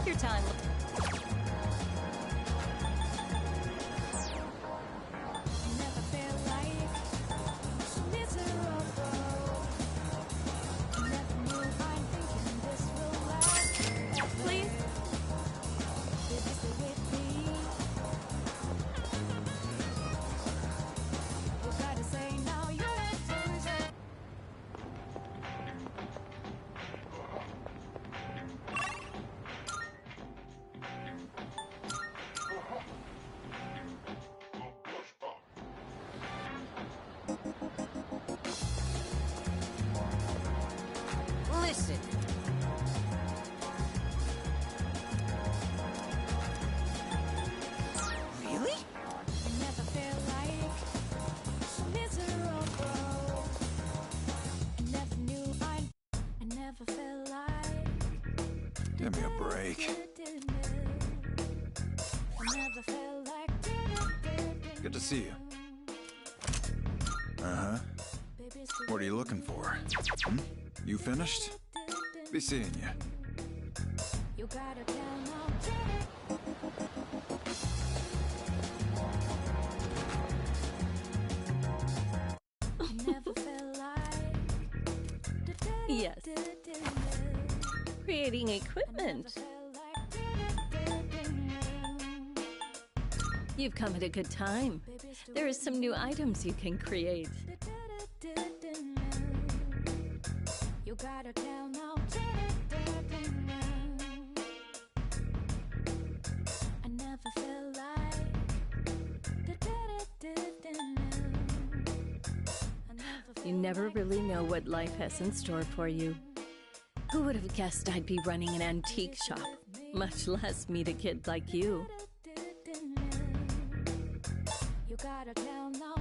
Take your time. Listen. Really? Never felt like miserable. I never knew I never felt like. Give me a break. I never felt like. Good to see you. Uh-huh. What are you looking for? Hmm? You finished? Be seeing you. You gotta tell now. I never felt like. Yes. Creating equipment. You've come at a good time. There are some new items you can create. You gotta tell now. I never felt like. You never really know what life has in store for you. Who would have guessed I'd be running an antique shop, much less meet a kid like you? You gotta tell now.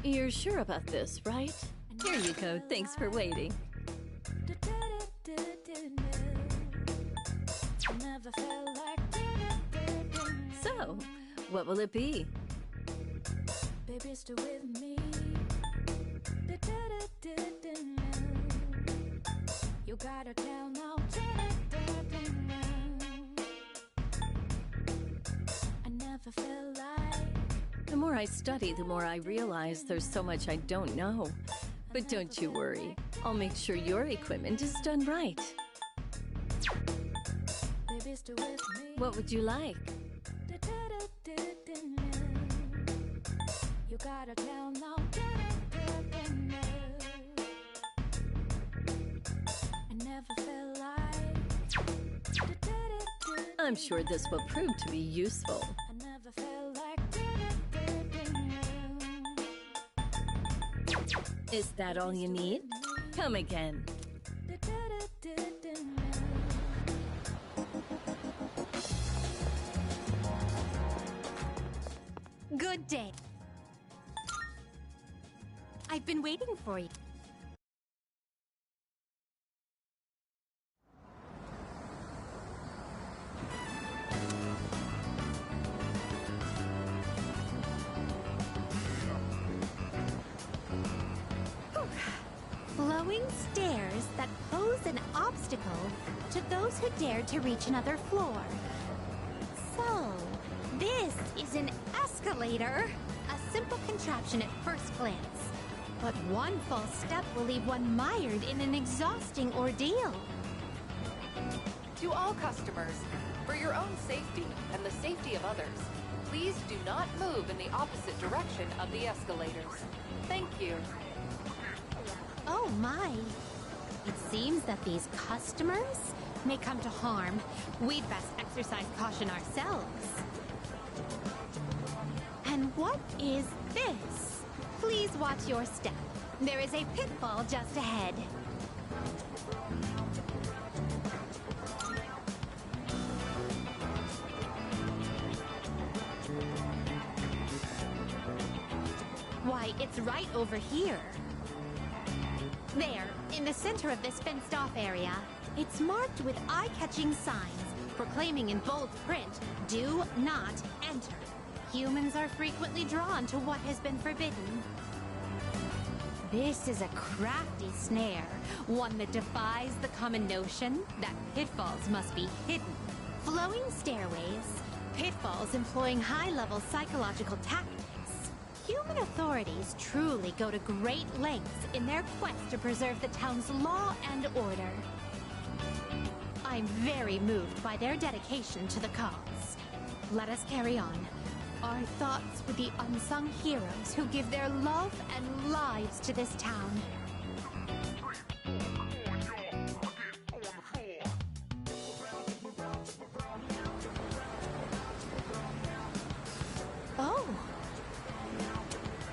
You're sure about this, right? Here you go. Thanks for waiting. I never felt like. So, what will it be? Baby, stay with me. You gotta tell now. I never felt like. The more I study, the more I realize there's so much I don't know. But don't you worry. I'll make sure your equipment is done right. Baby, stay with me. What would you like? You gotta tell now. I never felt like. I'm sure this will prove to be useful. I never felt like. Is that all you need? Come again. Good day. I've been waiting for you. Flowing stairs that pose an obstacle to those who dare to reach another floor. So, this is an escalator. A simple contraption at first glance. But one false step will leave one mired in an exhausting ordeal. To all customers, for your own safety and the safety of others, please do not move in the opposite direction of the escalators. Thank you. Oh my. It seems that these customers may come to harm. We'd best exercise caution ourselves. And what is this? Please watch your step. There is a pitfall just ahead. Why, it's right over here. There, in the center of this fenced-off area, it's marked with eye-catching signs proclaiming in bold print, "Do not enter." Humans are frequently drawn to what has been forbidden. This is a crafty snare, one that defies the common notion that pitfalls must be hidden. Flowing stairways, pitfalls employing high-level psychological tactics. Human authorities truly go to great lengths in their quest to preserve the town's law and order. I'm very moved by their dedication to the cause. Let us carry on. Our thoughts with the unsung heroes who give their love and lives to this town. Oh!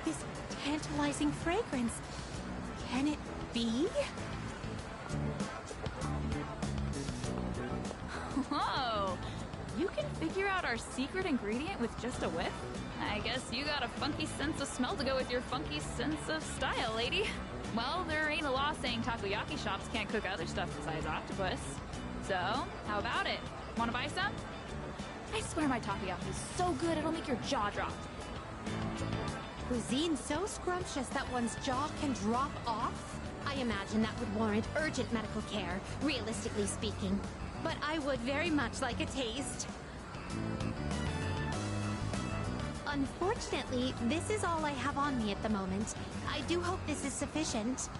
This tantalizing fragrance. Can it be? Whoa! You can figure out our secret ingredient with just a whiff? I guess you got a funky sense of smell to go with your funky sense of style, lady. Well, there ain't a law saying takoyaki shops can't cook other stuff besides octopus. So, how about it? Wanna buy some? I swear my takoyaki's so good it'll make your jaw drop. Cuisine so scrumptious that one's jaw can drop off? I imagine that would warrant urgent medical care, realistically speaking. But I would very much like a taste. Unfortunately, this is all I have on me at the moment. I do hope this is sufficient.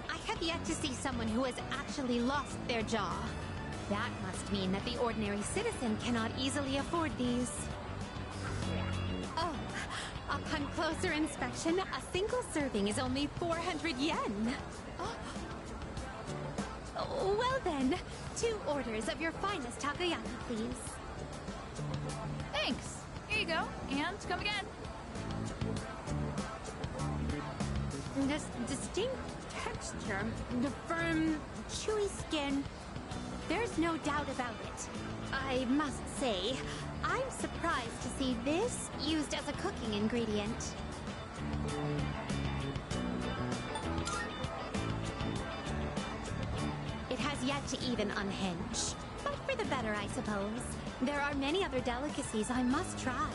I have yet to see someone who has actually lost their jaw. That must mean that the ordinary citizen cannot easily afford these. Oh, upon closer inspection, a single serving is only 400 yen. Oh, well then, 2 orders of your finest takoyaki, please. Thanks. Here you go. And come again. This distinct texture, the firm, chewy skin. There's no doubt about it. I must say, I'm surprised to see this used as a cooking ingredient. It has yet to even unhinge. But for the better, I suppose. There are many other delicacies I must try.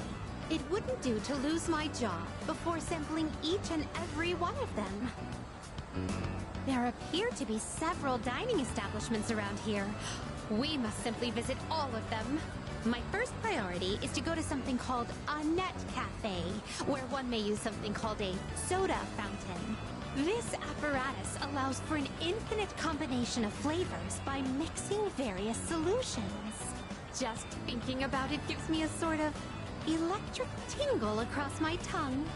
It wouldn't do to lose my jaw before sampling each and every one of them. There appear to be several dining establishments around here. We must simply visit all of them. My first priority is to go to something called a net cafe, where one may use something called a soda fountain. This apparatus allows for an infinite combination of flavors by mixing various solutions. Just thinking about it gives me a sort of electric tingle across my tongue.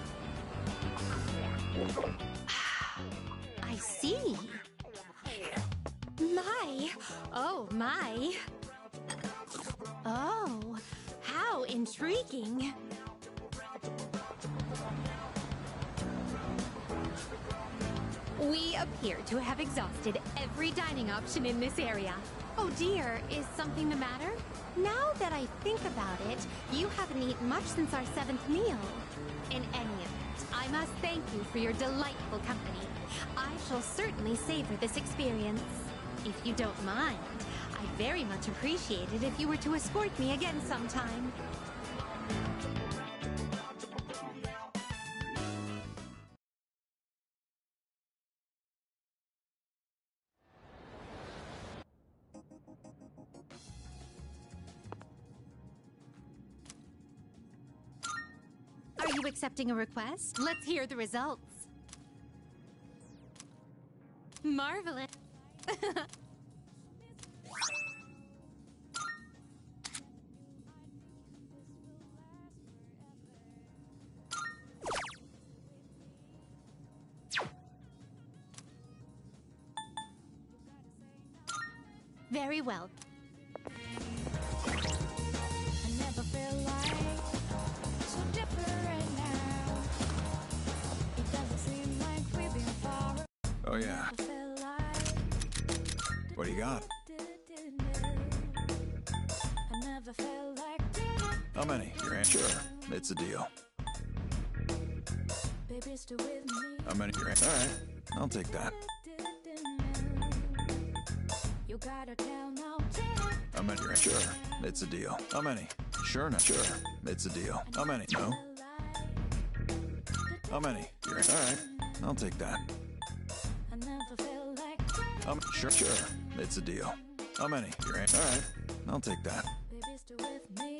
I see. My. Oh, my. Oh, how intriguing. We appear to have exhausted every dining option in this area. Oh dear, is something the matter? Now that I think about it, you haven't eaten much since our 7th meal. In any event, I must thank you for your delightful company. I shall certainly savor this experience. If you don't mind, I'd very much appreciate it if you were to escort me again sometime. Are you accepting a request? Let's hear the results. Marvelous. Very well. I never felt like so different now. It doesn't seem like we've been far. Oh, yeah. I felt like What do you got? I never felt like How many? Your aunt? Sure. It's a deal. baby still with me. How many? Your aunt? All right. I'll take that. You gotta tell no tale. How many? Sure, it's a deal. How many? Sure, no. Sure, it's a deal. How many? No. How many? All right, I'll take that. I never felt like Sure, it's a deal. How many? All right, I'll take that. baby still with me.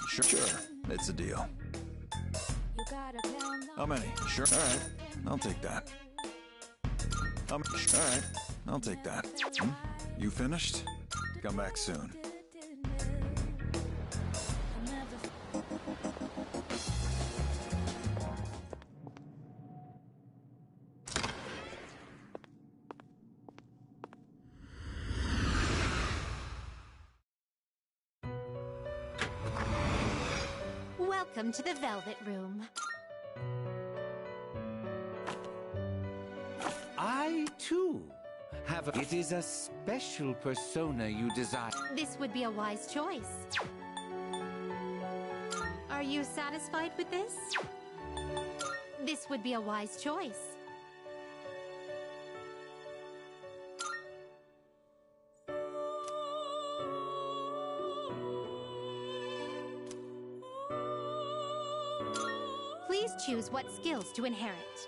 Sure, it's a deal. You gotta tell no How many? Sure, all right, I'll take that. All right, I'll take that. You finished? Come back soon. Welcome to the Velvet Room. I, too, have a... It is a special persona you desire. This would be a wise choice. Are you satisfied with this? This would be a wise choice. Please choose what skills to inherit.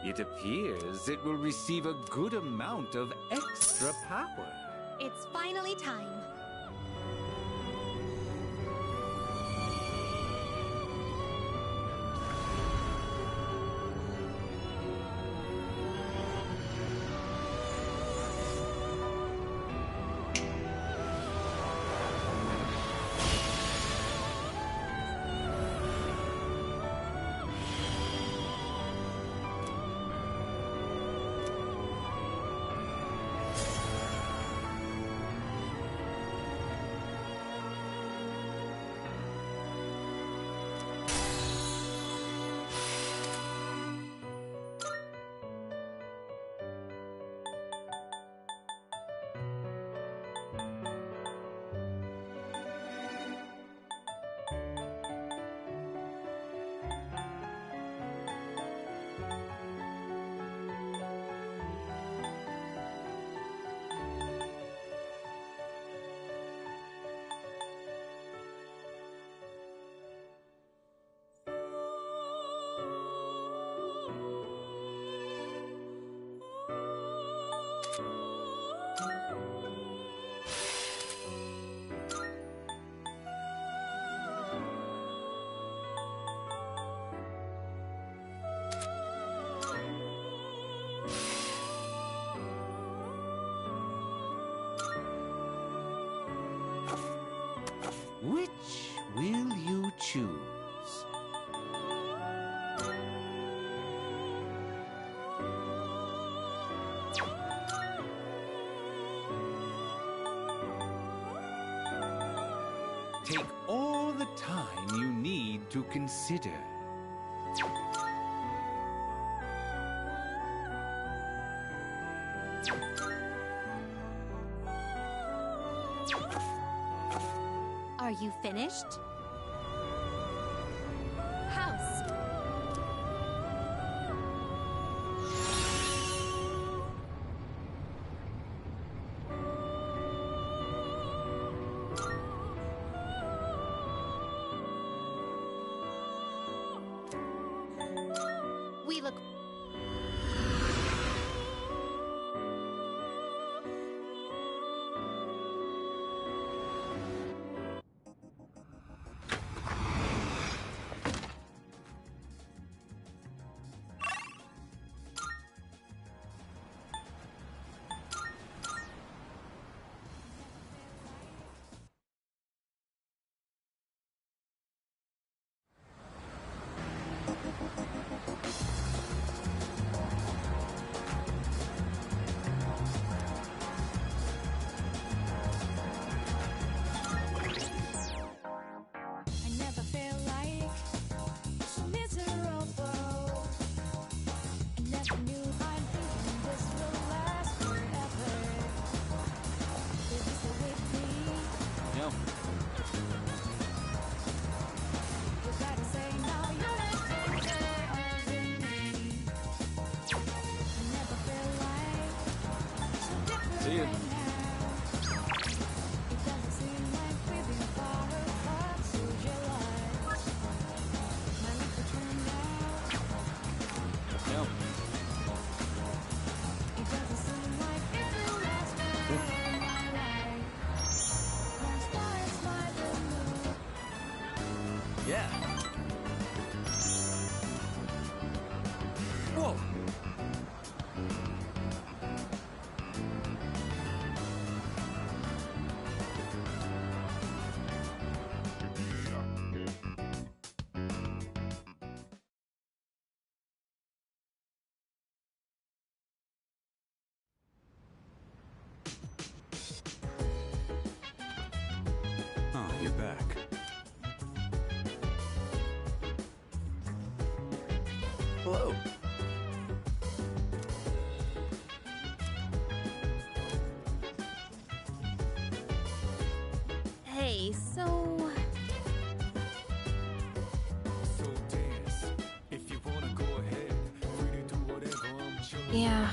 It appears it will receive a good amount of extra power. It's finally time. Which will you choose? Take all the time you need to consider. Are you finished? get back. Hello. Hey, so... So dance. If you wanna go ahead, free to do whatever, I'm chilling. Yeah.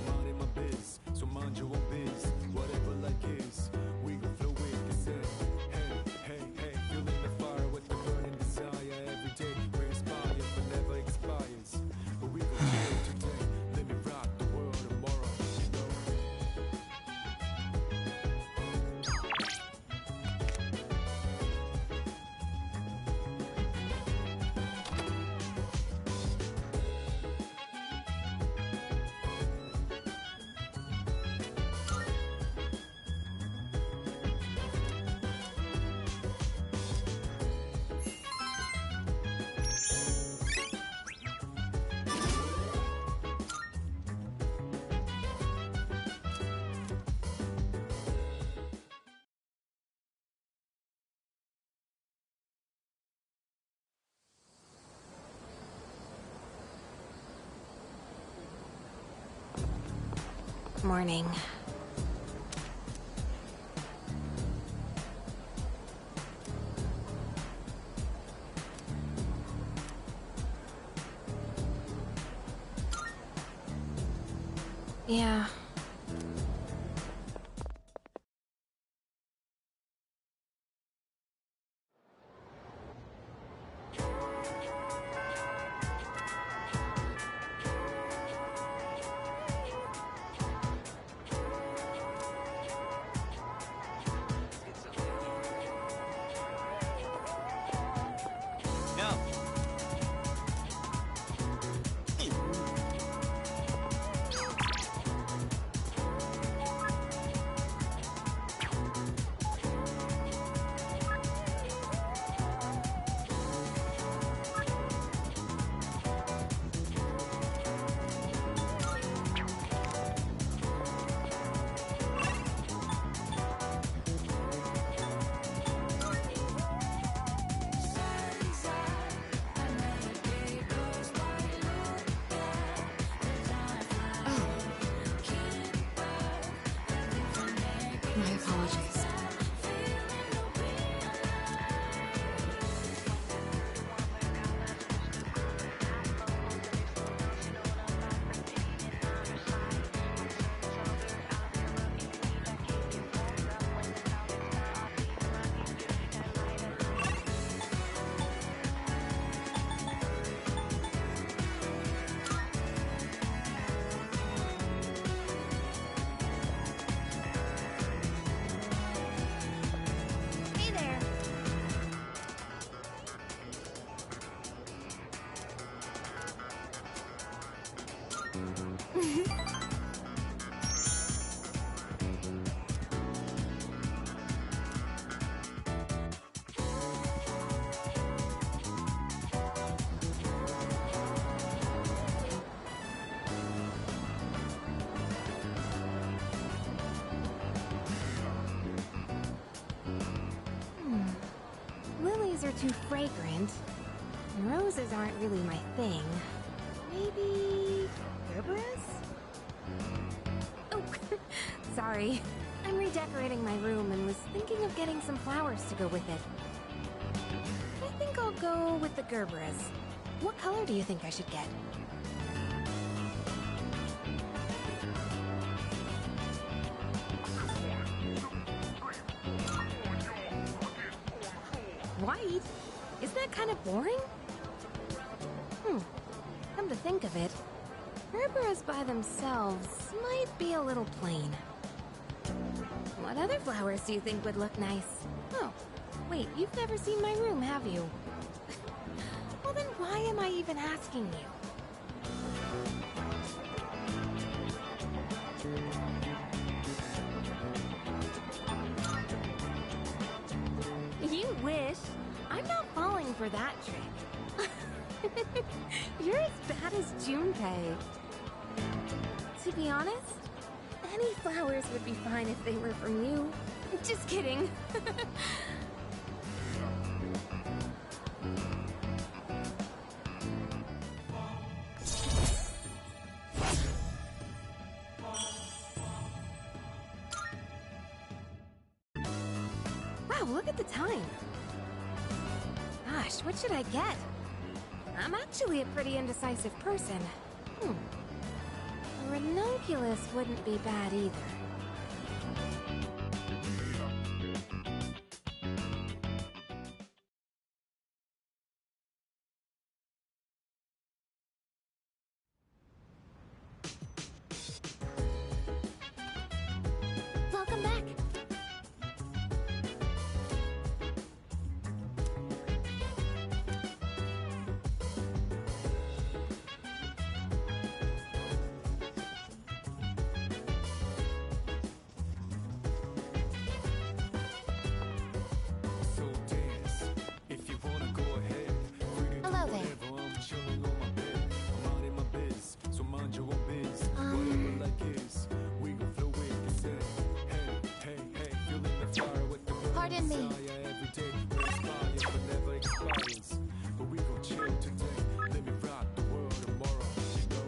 I'm out in my biz, so mind your own biz. Whatever like is, we gon' flow with this end. Hey, hey, hey, feeling the fire with the burning desire. Every day we inspire, but never expires. But we gon' do it today. Let me rock the world tomorrow, you know. Morning. Yeah. Now. My apologies. Hey there. Lilies are too fragrant, and roses aren't really my thing. Maybe... Gerberas? Oh, sorry. I'm redecorating my room and was thinking of getting some flowers to go with it. I think I'll go with the Gerberas. What color do you think I should get? White? Isn't that kind of boring? Come to think of it, Gerberas by themselves might be a little plain. What other flowers do you think would look nice? Oh, wait, you've never seen my room, have you? Well then why am I even asking you? You wish. I'm not falling for that trick. You're as bad as Junpei. To be honest, any flowers would be fine if they were from you. Just kidding. look at the time. Gosh, what should I get? I'm actually a pretty indecisive person. A ranunculus wouldn't be bad either. Welcome back. So dance, if you wanna go ahead. Free to Hello do there. whatever, I'm chilling on my bed. I'm out in my biz, so mind your own biz. Whatever like is, we gon' flow with this head. Hey, feeling the fire with the burning Pardon me. desire every day. We inspire, but never expires. But we gon' chill today. Let me rock the world tomorrow. You know?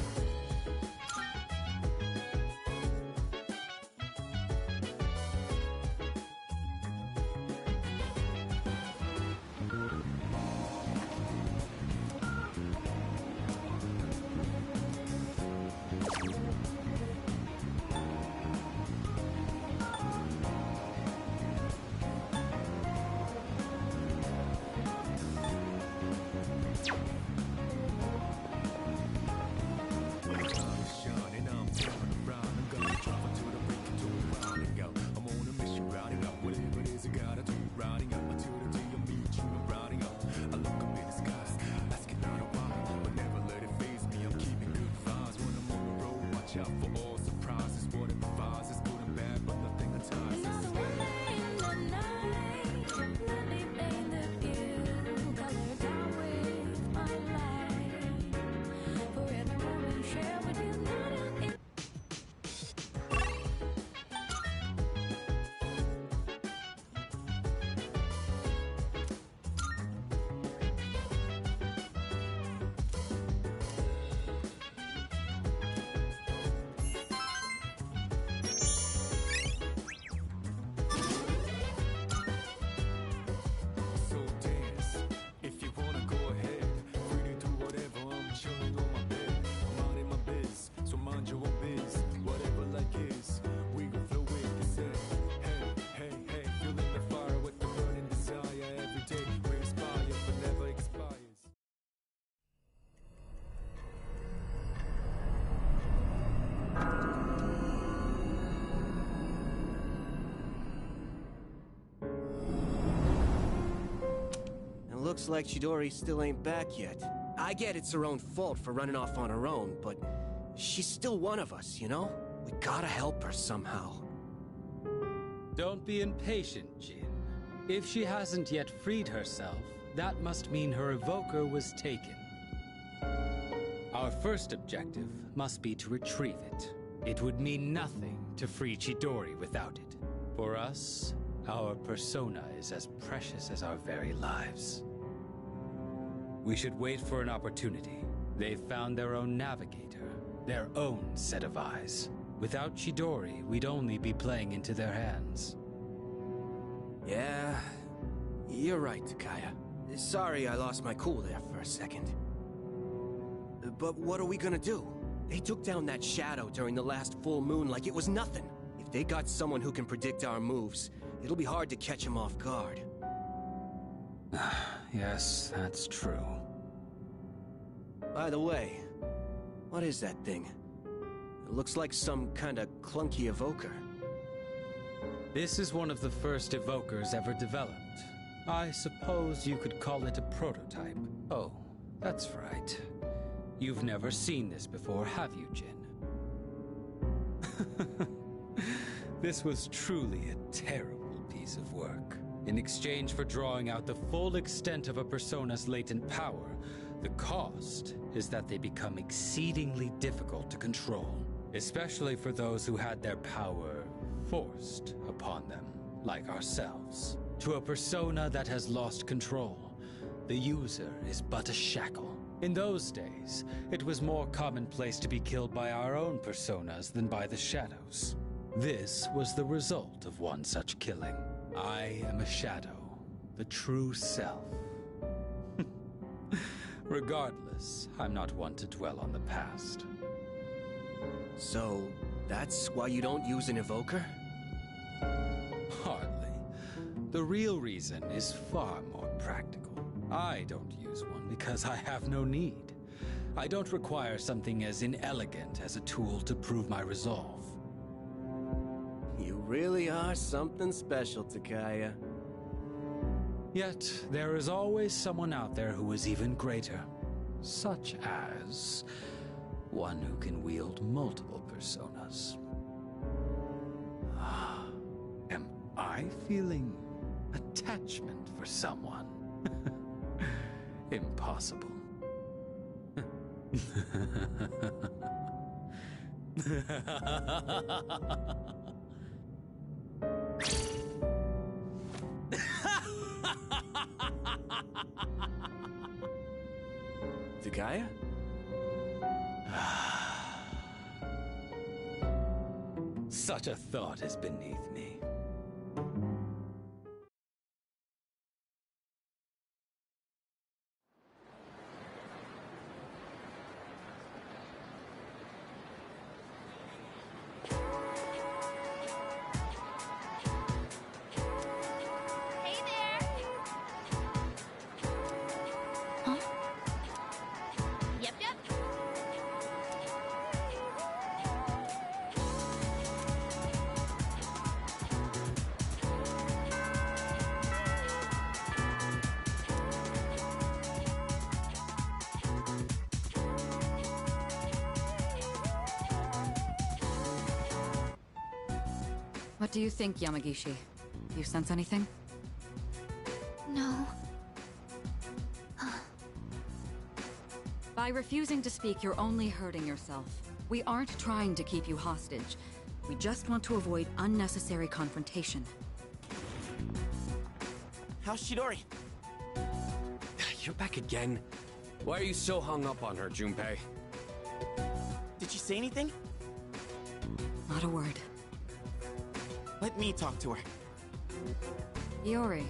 Shining, I'm turning around. I'm gonna drop into the break into the rounding out. I'm on a mission, rounding up whatever it is I gotta do. Rounding up until the day I meet you. I'm rounding up. I look up in the skies, asking out a while, but never let it faze me. I'm keeping good vibes when I'm on the road. Watch out for all surprises. Whatever vibes is good and bad, but nothing entices. So dance, if you wanna go ahead. Free to do whatever, I'm chilling on my bed. I'm out in my biz, so mind your own biz. Whatever like is, we gon' flow with this head. Hey, feeling the fire with the burning desire every day. We inspire, but never expires. It looks like Chidori still ain't back yet. I get it's her own fault for running off on her own, but she's still one of us, you know? We gotta help her somehow. Don't be impatient, Jin. If she hasn't yet freed herself, that must mean her evoker was taken. Our first objective must be to retrieve it. It would mean nothing to free Chidori without it. For us, our persona is as precious as our very lives. We should wait for an opportunity. They've found their own navigator, their own set of eyes. Without Chidori, we'd only be playing into their hands. Yeah, you're right, Takaya. Sorry I lost my cool there for a second. But what are we gonna do? They took down that shadow during the last full moon like it was nothing. If they got someone who can predict our moves, it'll be hard to catch them off guard. Yes, that's true. By the way, what is that thing? It looks like some kind of clunky evoker. This is one of the first evokers ever developed. I suppose you could call it a prototype. Oh, that's right. You've never seen this before, have you, Jin? This was truly a terrible piece of work. In exchange for drawing out the full extent of a persona's latent power, the cost is that they become exceedingly difficult to control, especially for those who had their power forced upon them, like ourselves. To a persona that has lost control, the user is but a shackle. In those days, it was more commonplace to be killed by our own personas than by the shadows. This was the result of one such killing. I am a shadow, the true self. Regardless, I'm not one to dwell on the past. So, that's why you don't use an evoker? Hardly. The real reason is far more practical. I don't use one because I have no need. I don't require something as inelegant as a tool to prove my resolve. You really are something special, Takaya. Yet, there is always someone out there who is even greater. Such as one who can wield multiple personas. Am I feeling attachment for someone? Impossible. Takaya? Such a thought is beneath me. Hey there! Huh? Yep, yep. What do you think, Yamagishi? You sense anything? No. By refusing to speak, you're only hurting yourself. We aren't trying to keep you hostage. We just want to avoid unnecessary confrontation. How's Chidori? You're back again. Why are you so hung up on her, Junpei? Did she say anything? Not a word. Let me talk to her. Iori,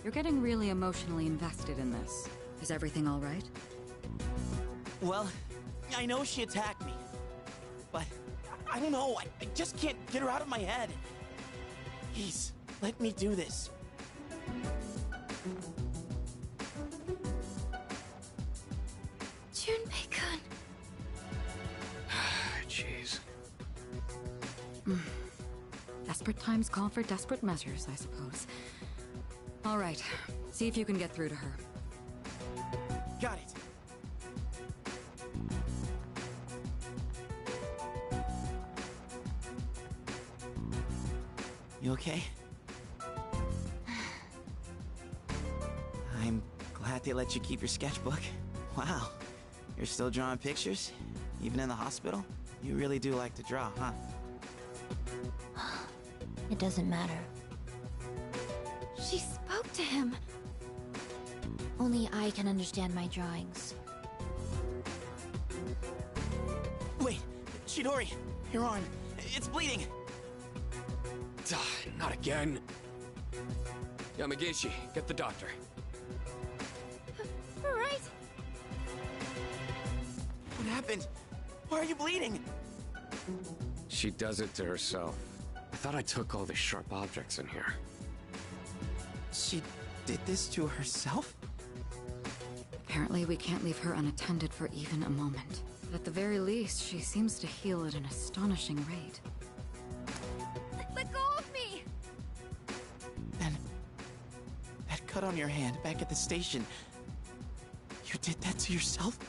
you're getting really emotionally invested in this. Is everything all right? Well, I know she attacked me. But, I don't know, I just can't get her out of my head. Please, let me do this. Junpei-kun. Jeez. Desperate times call for desperate measures, I suppose. All right, see if you can get through to her. Got it. You okay? I'm glad they let you keep your sketchbook. Wow, you're still drawing pictures? Even in the hospital? You really do like to draw, huh? It doesn't matter. She spoke to him. Only I can understand my drawings. Wait, Chidori, your arm, it's bleeding. Not again. Yamagishi, get the doctor. Right. What happened? Why are you bleeding? She does it to herself. I thought I took all the sharp objects in here. She did this to herself? Apparently, we can't leave her unattended for even a moment. But at the very least, she seems to heal at an astonishing rate. Let go of me! Then, that cut on your hand back at the station, you did that to yourself?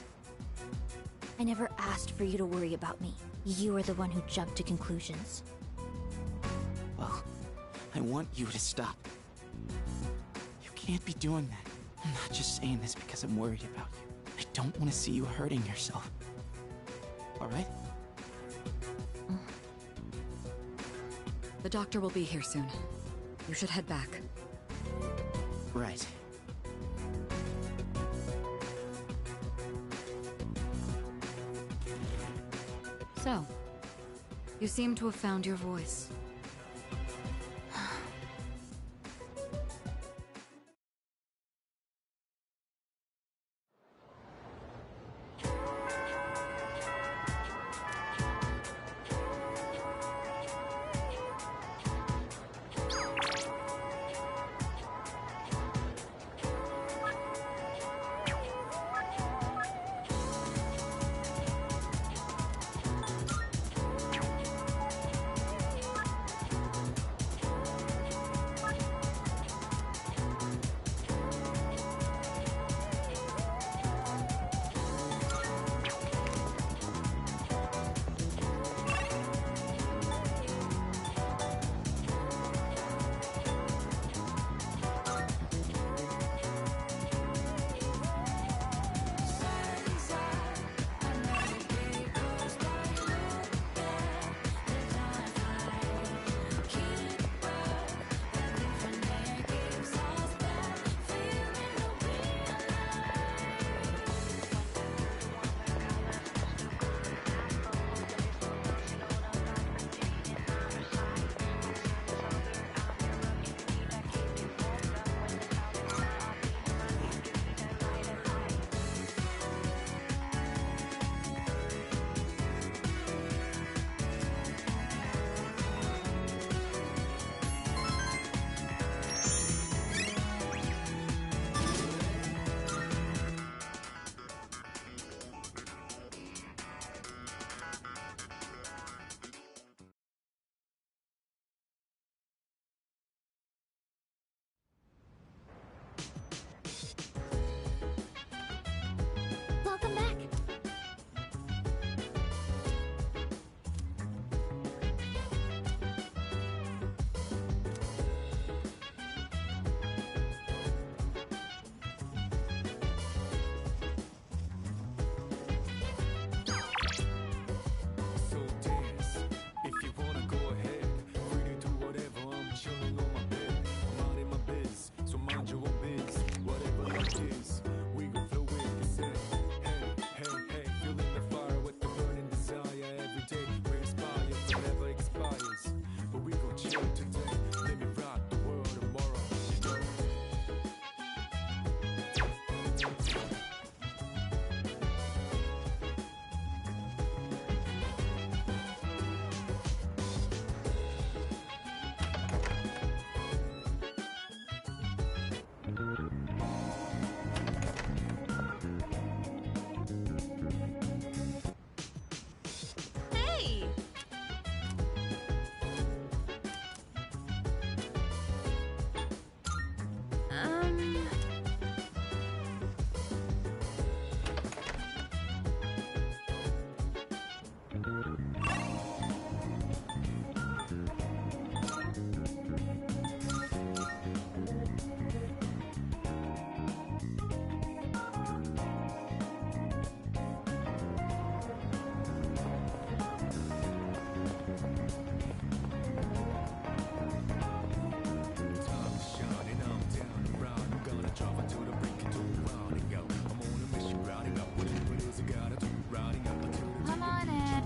I never asked for you to worry about me. You are the one who jumped to conclusions. Well, I want you to stop. You can't be doing that. I'm not just saying this because I'm worried about you. I don't want to see you hurting yourself. Alright? The doctor will be here soon. You should head back. Right. So, you seem to have found your voice. chill today. Let me rock the world tomorrow. Hey! Come on in.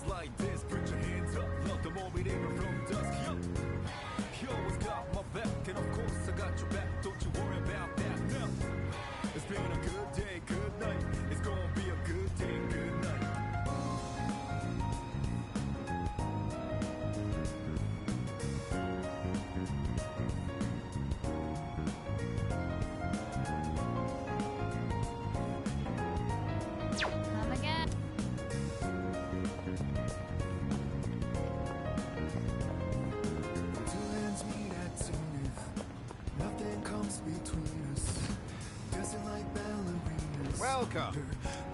Like this, put your hands up, love the more we neighbor from dusk. You always got my back, and of course I got your back. Don't you worry about that now. It's been a good day, good night. It's gonna be a good day, good night. Come again. Two hands meet at zenith. Nothing comes between us. Dancing like ballerinas. Welcome.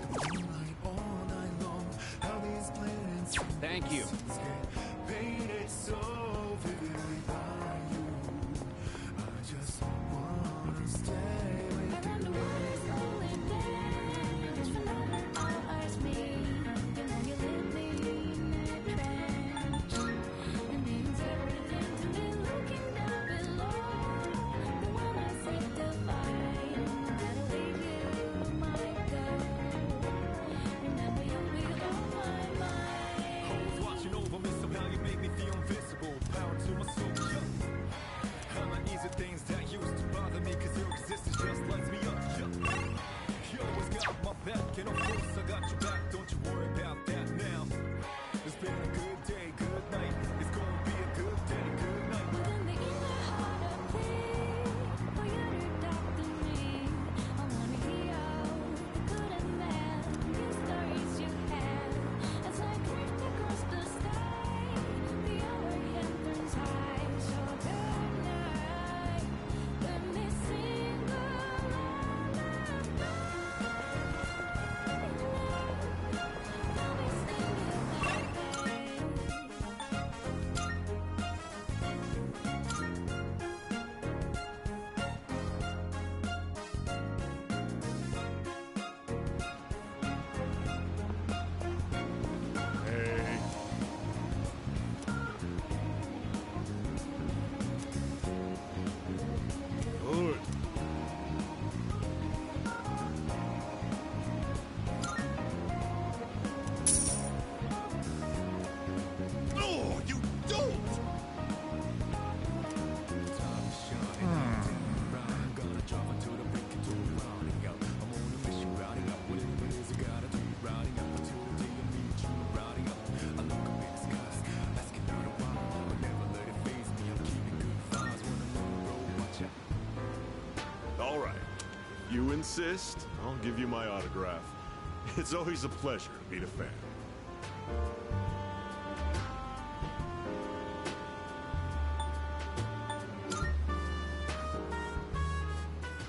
The moonlight all night long. How these planets Thank you. get painted so vividly by you. I just wanna stay with you. Always watching over me, somehow you make me feel invisible. Power to my soul, yeah. I'm not easy things that used to bother me, cause your existence just lights me up, yeah. You always got my back, and of course I got your back. Don't you worry about that now. It's been a good day, good night. It's gonna be a good day, good night. Good. Oh, you don't! All right. You insist, I'll give you my autograph. It's always a pleasure to meet a fan.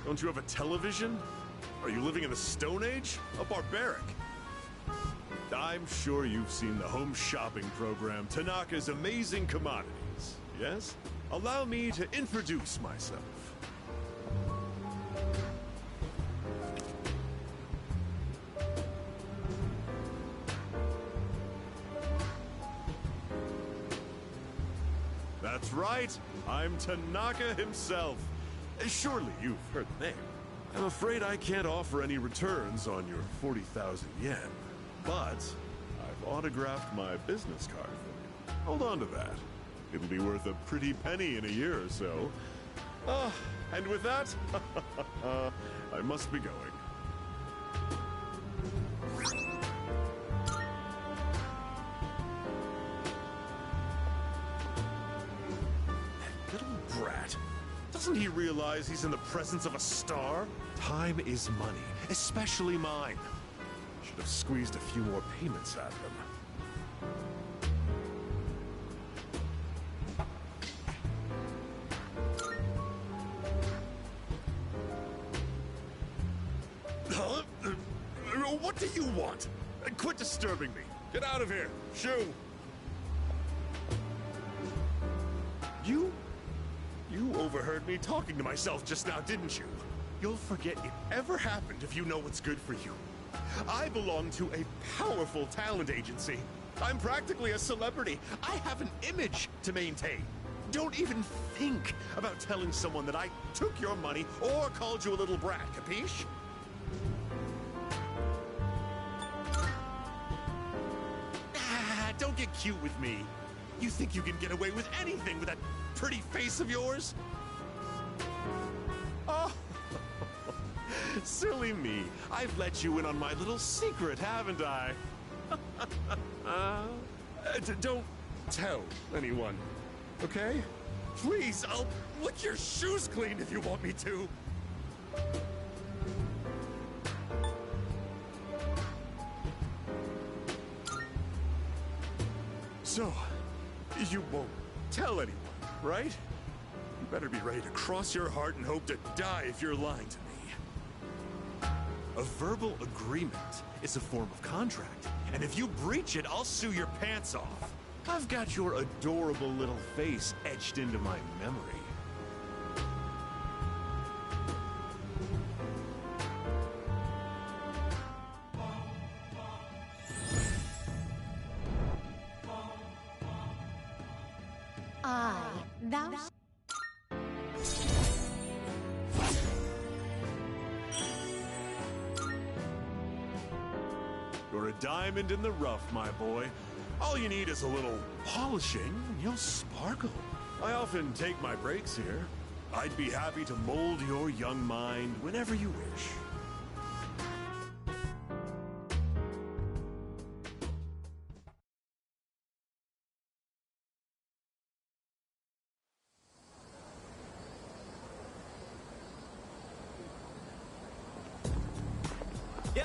Don't you have a television? Are you living in the Stone Age? A barbaric. I'm sure you've seen the home shopping program, Tanaka's Amazing Commodities, yes? Allow me to introduce myself. That's right, I'm Tanaka himself. Surely you've heard the name. I'm afraid I can't offer any returns on your 40,000 yen, but I've autographed my business card for you. Hold on to that. It'll be worth a pretty penny in a year or so. And with that, I must be going. Little brat. Doesn't he realize he's in the presence of a star? Time is money, especially mine. Should have squeezed a few more payments out of him. Huh? What do you want? Quit disturbing me. Get out of here. Shoo. You overheard me talking to myself just now, didn't you? You'll forget it ever happened if you know what's good for you. I belong to a powerful talent agency. I'm practically a celebrity. I have an image to maintain. Don't even think about telling someone that I took your money or called you a little brat, capiche? Don't get cute with me. You think you can get away with anything with that pretty face of yours? Oh, silly me. I've let you in on my little secret, haven't I? Don't tell anyone, okay? Please, I'll lick your shoes clean if you want me to. So, you won't tell anyone, right? You better be ready to cross your heart and hope to die if you're lying to me. A verbal agreement is a form of contract, and if you breach it, I'll sue your pants off. I've got your adorable little face etched into my memory. Thou You're a diamond in the rough, my boy. All you need is a little polishing, and you'll sparkle. I often take my breaks here. I'd be happy to mold your young mind whenever you wish. Yo!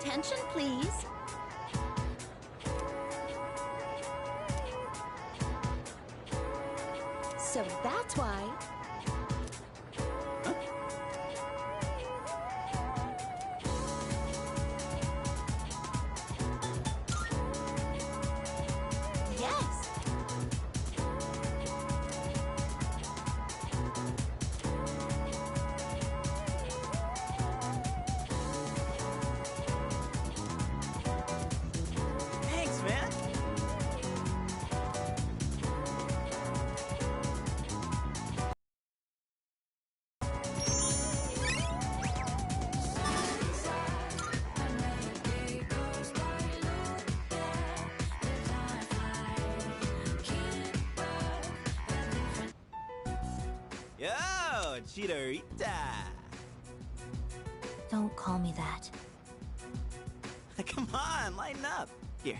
attention, please. So that's why... Yes! Thanks, man. Yo, Chidorita! Don't call me that. Come on, lighten up. Here,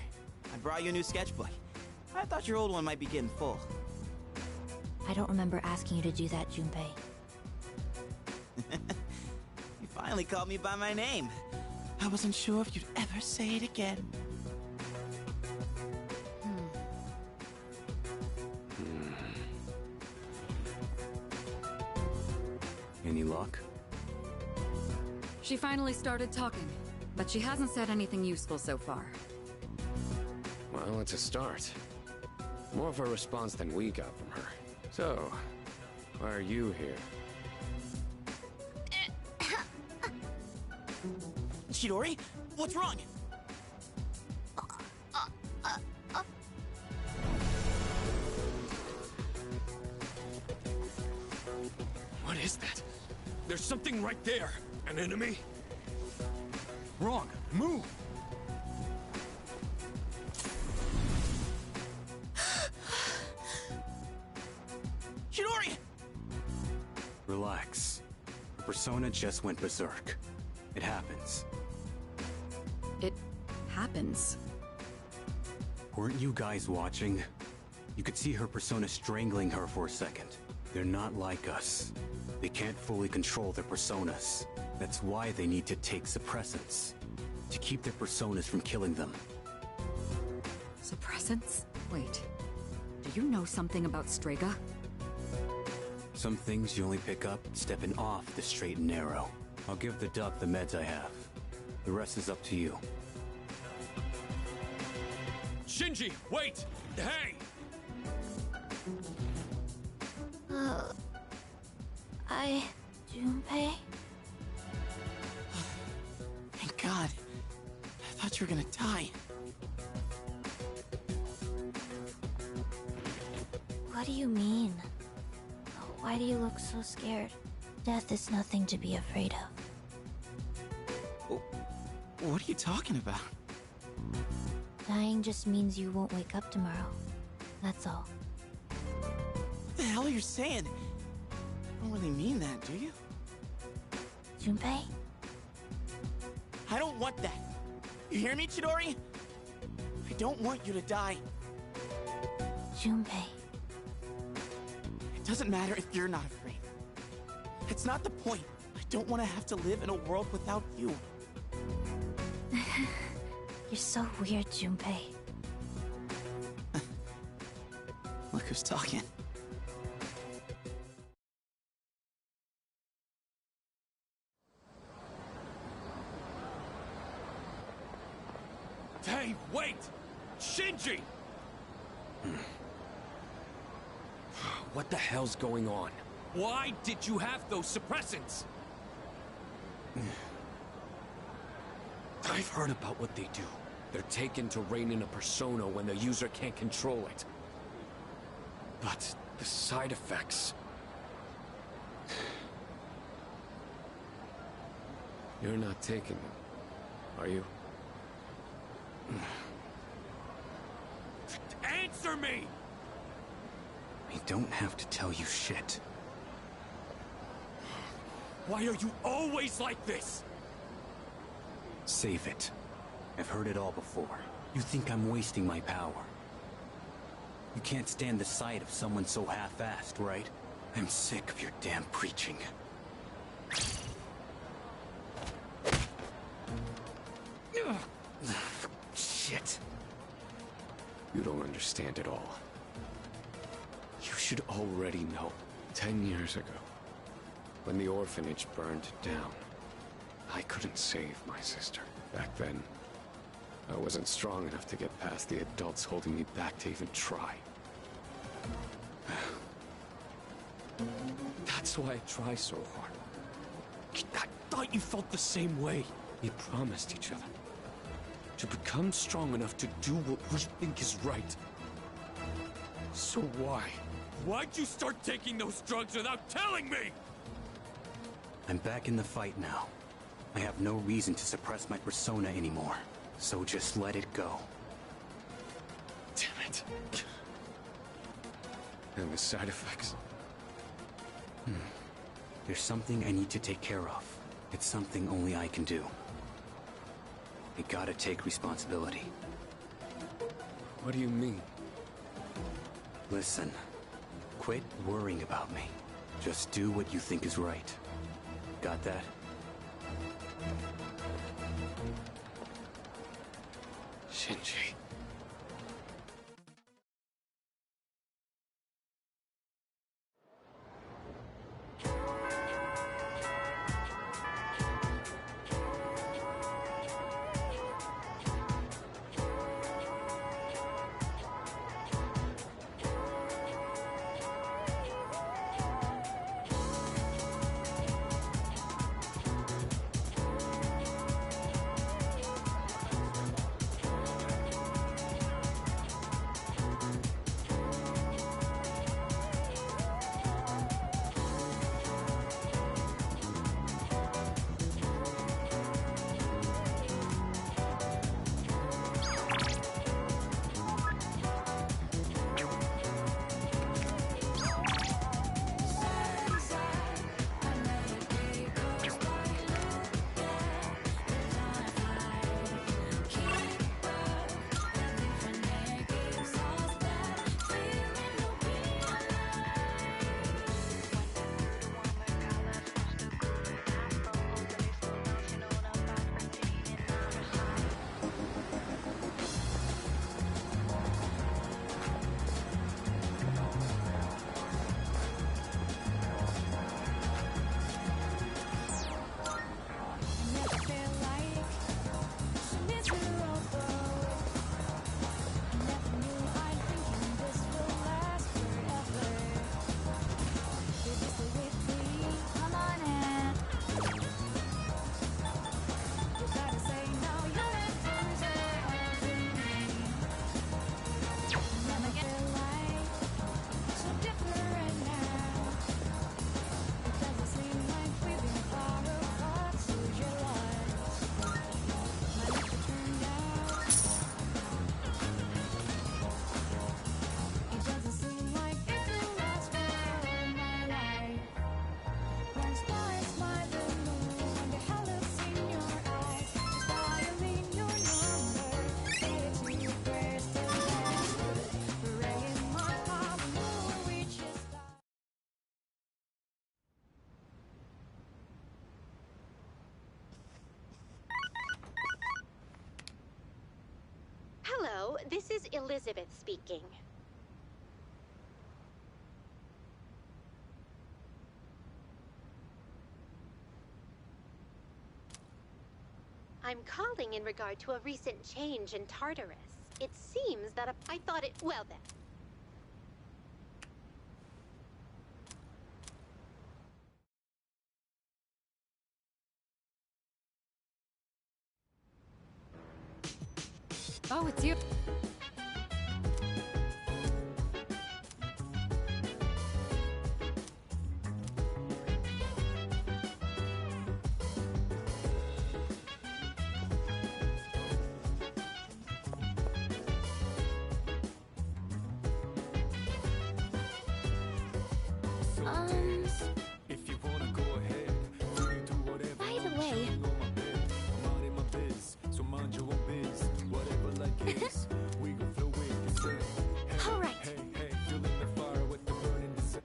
I brought you a new sketchbook. I thought your old one might be getting full. I don't remember asking you to do that, Junpei. You finally called me by my name. I wasn't sure if you'd ever say it again. Any luck? She finally started talking, but she hasn't said anything useful so far. Well, it's a start. More of a response than we got from her. So, why are you here? Chidori, what's wrong? What is that? There's something right there. An enemy? Wrong. Move! Chidori! Relax. The persona just went berserk. It happens. It happens. Weren't you guys watching? You could see her persona strangling her for a second. They're not like us. They can't fully control their personas. That's why they need to take suppressants. To keep their personas from killing them. Suppressants? Wait. Do you know something about Strega? Some things you only pick up stepping off the straight and narrow. I'll give the duck the meds I have. The rest is up to you. Shinji, wait! Hey! Junpei? Thank God. I thought you were gonna die. What do you mean? Why do you look so scared? Death is nothing to be afraid of. What are you talking about? Dying just means you won't wake up tomorrow. That's all. What the hell are you saying? You don't really mean that, do you? Junpei? I don't want that. You hear me, Chidori? I don't want you to die. Junpei. It doesn't matter if you're not afraid. It's not the point. I don't want to have to live in a world without you. You're so weird, Junpei. Look who's talking. Hey, wait! Shinji! What the hell's going on? Why did you have those suppressants? I've heard about what they do. They're taken to rein in a persona when the user can't control it. But the side effects... You're not taking them, are you? Answer me! I don't have to tell you shit. Why are you always like this? Save it. I've heard it all before. You think I'm wasting my power. You can't stand the sight of someone so half-assed, right? I'm sick of your damn preaching. Shit. You don't understand at all. You should already know. 10 years ago, when the orphanage burned down, I couldn't save my sister. Back then, I wasn't strong enough to get past the adults holding me back to even try. That's why I try so hard. I thought you felt the same way. We promised each other to become strong enough to do what we think is right. So why? Why'd you start taking those drugs without telling me? I'm back in the fight now. I have no reason to suppress my persona anymore, so just let it go. Damn it. And the side effects? There's something I need to take care of. It's something only I can do. I gotta take responsibility. What do you mean? Listen, quit worrying about me. Just do what you think is right. Got that? Shinji. Hello, this is Elizabeth speaking. I'm calling in regard to a recent change in Tartarus. It seems that I thought it... Well then. Oh, it's you. If you wanna go ahead, you can do whatever. By the way, I'm out in my biz, so mind your own biz. Whatever like is, we gon' flow with it. Hey, all right. hey, hey, feeling the fire with the burning desire.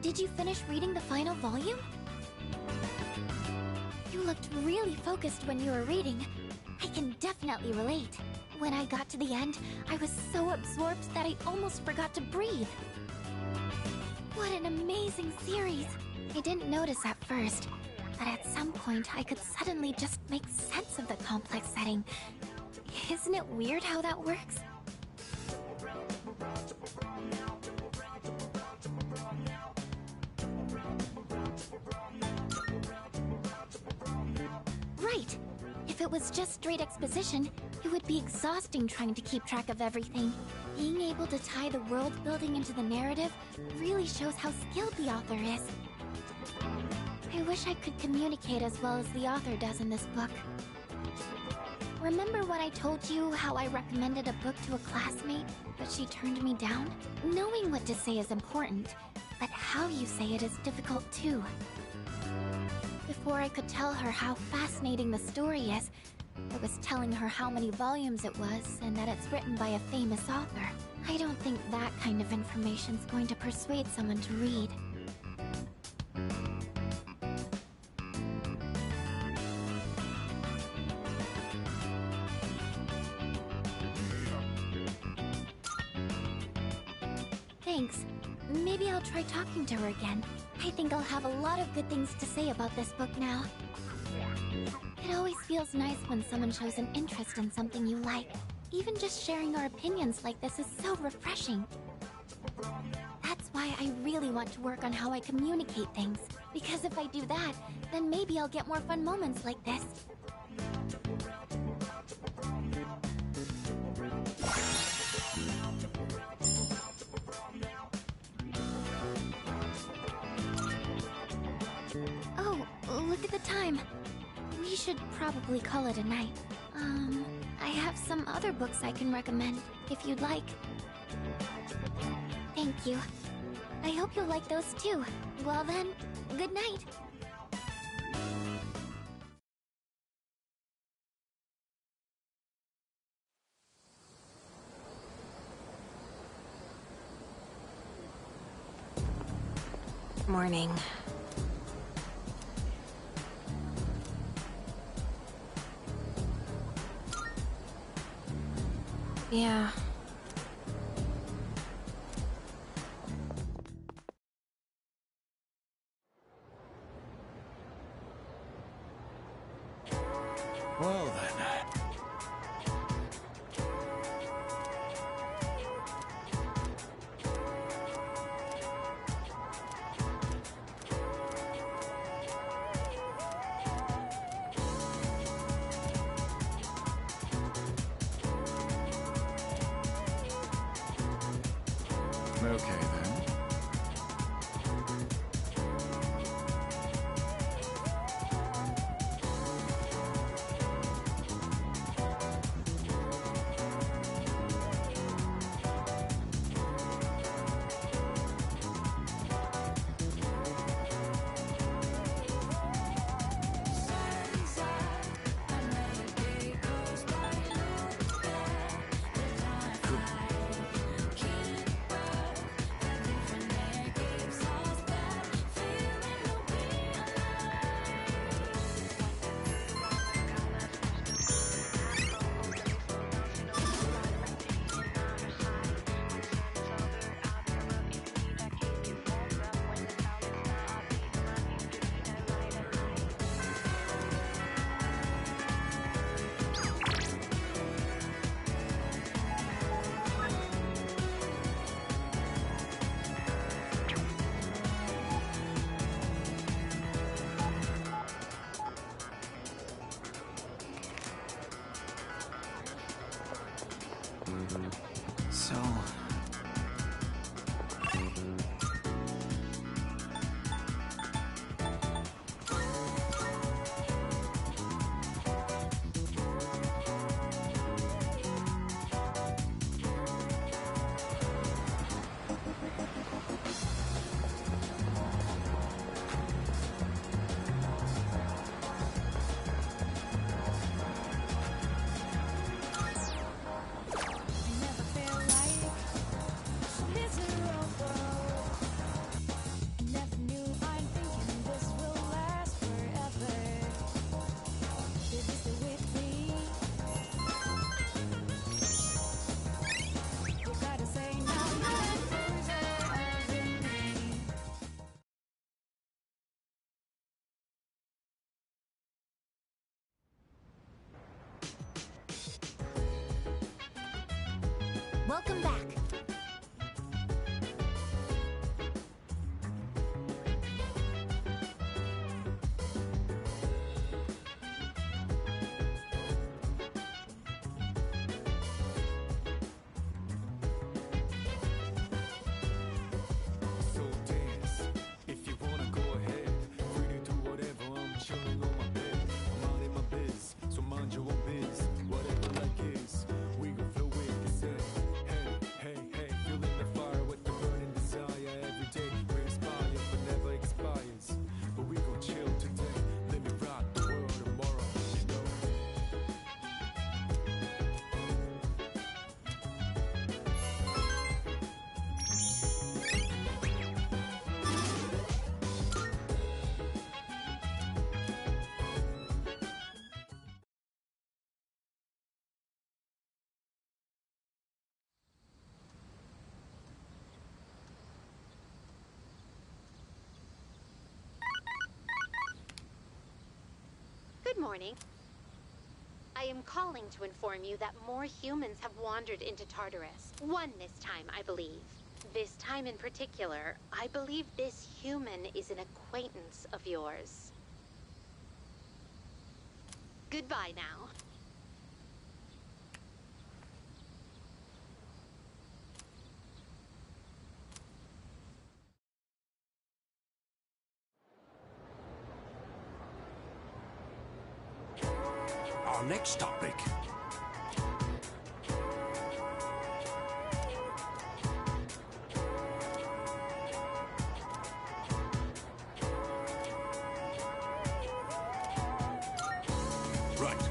Did you finish reading the final volume? You looked really focused when you were reading. I can definitely relate. When I got to the end, I was so absorbed that I almost forgot to breathe. What an amazing series! I didn't notice at first, but at some point I could suddenly just make sense of the complex setting. Isn't it weird how that works? Right! If it was just straight exposition, it would be exhausting trying to keep track of everything. Being able to tie the world building into the narrative really shows how skilled the author is. I wish I could communicate as well as the author does in this book. Remember when I told you how I recommended a book to a classmate, but she turned me down? Knowing what to say is important, but how you say it is difficult too. Before I could tell her how fascinating the story is, I was telling her how many volumes it was and that it's written by a famous author. I don't think that kind of information's going to persuade someone to read. Thanks. Maybe I'll try talking to her again. I think I'll have a lot of good things to say about this book now. It always feels nice when someone shows an interest in something you like. Even just sharing our opinions like this is so refreshing. That's why I really want to work on how I communicate things. Because if I do that, then maybe I'll get more fun moments like this. Oh, look at the time. We should probably call it a night. I have some other books I can recommend, if you'd like. Thank you. I hope you'll like those too. Well then, good night. Morning. Yeah. Well then. Okay then. So... Welcome back. So dance, if you wanna go ahead. Free to do whatever, I'm chilling on my bed. I'm out in my biz, so mind your own biz. Whatever like is, we gon' flow with this. Hey, feeling the fire with the burning desire. Every day we inspire, but never expires. But we gon' chill today, let me rock the world tomorrow, you know. Good morning. I am calling to inform you that more humans have wandered into Tartarus. One this time, I believe. This time in particular, I believe this human is an acquaintance of yours. Goodbye now. Our next topic. Right.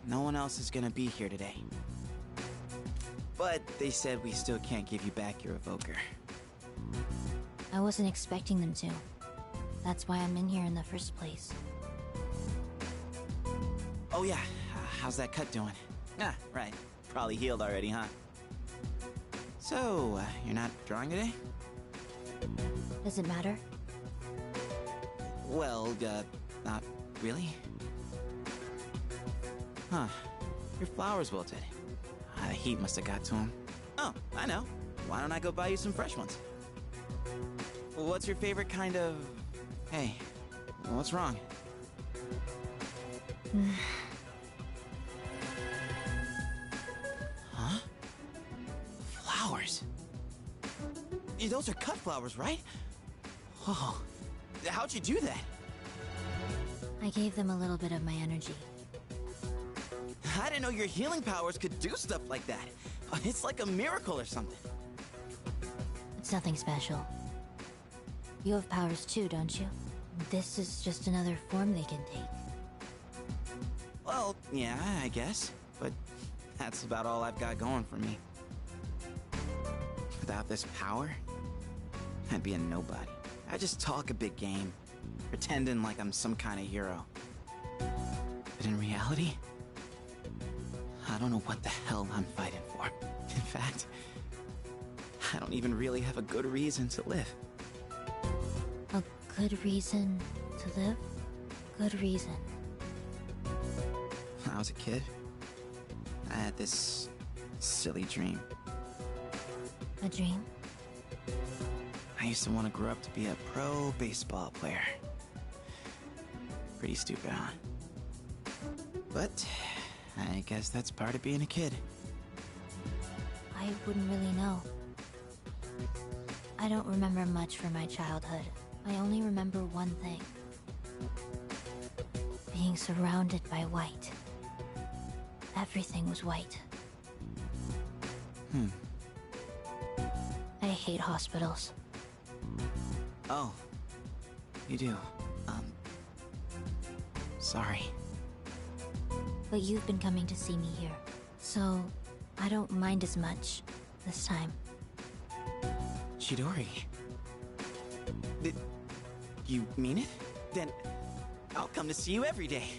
No one else is gonna be here today. But they said we still can't give you back your evoker. I wasn't expecting them to. That's why I'm in here in the first place. Oh yeah, how's that cut doing? Ah, right. Probably healed already, huh? So, you're not drawing today? Does it matter? Well, not really. Huh. Your flowers wilted. The heat must have got to them. Oh, I know. Why don't I go buy you some fresh ones? What's your favorite kind of... Hey, what's wrong? Huh? Flowers? Those are cut flowers, right? Whoa. How'd you do that? I gave them a little bit of my energy. I didn't know your healing powers could do stuff like that. It's like a miracle or something. It's nothing special. You have powers too, don't you? This is just another form they can take. Well, yeah, I guess. But that's about all I've got going for me. Without this power, I'd be a nobody. I just talk a big game, pretending like I'm some kind of hero. But in reality, I don't know what the hell I'm fighting for. In fact, I don't even really have a good reason to live. A good reason to live? Good reason. When I was a kid, I had this silly dream. A dream? I used to want to grow up to be a pro baseball player. Pretty stupid, huh? But I guess that's part of being a kid. I wouldn't really know. I don't remember much from my childhood. I only remember one thing. Being surrounded by white. Everything was white. I hate hospitals. Oh, you do. Sorry. But you've been coming to see me here, so I don't mind as much this time. Chidori. Did you mean it? Then I'll come to see you every day.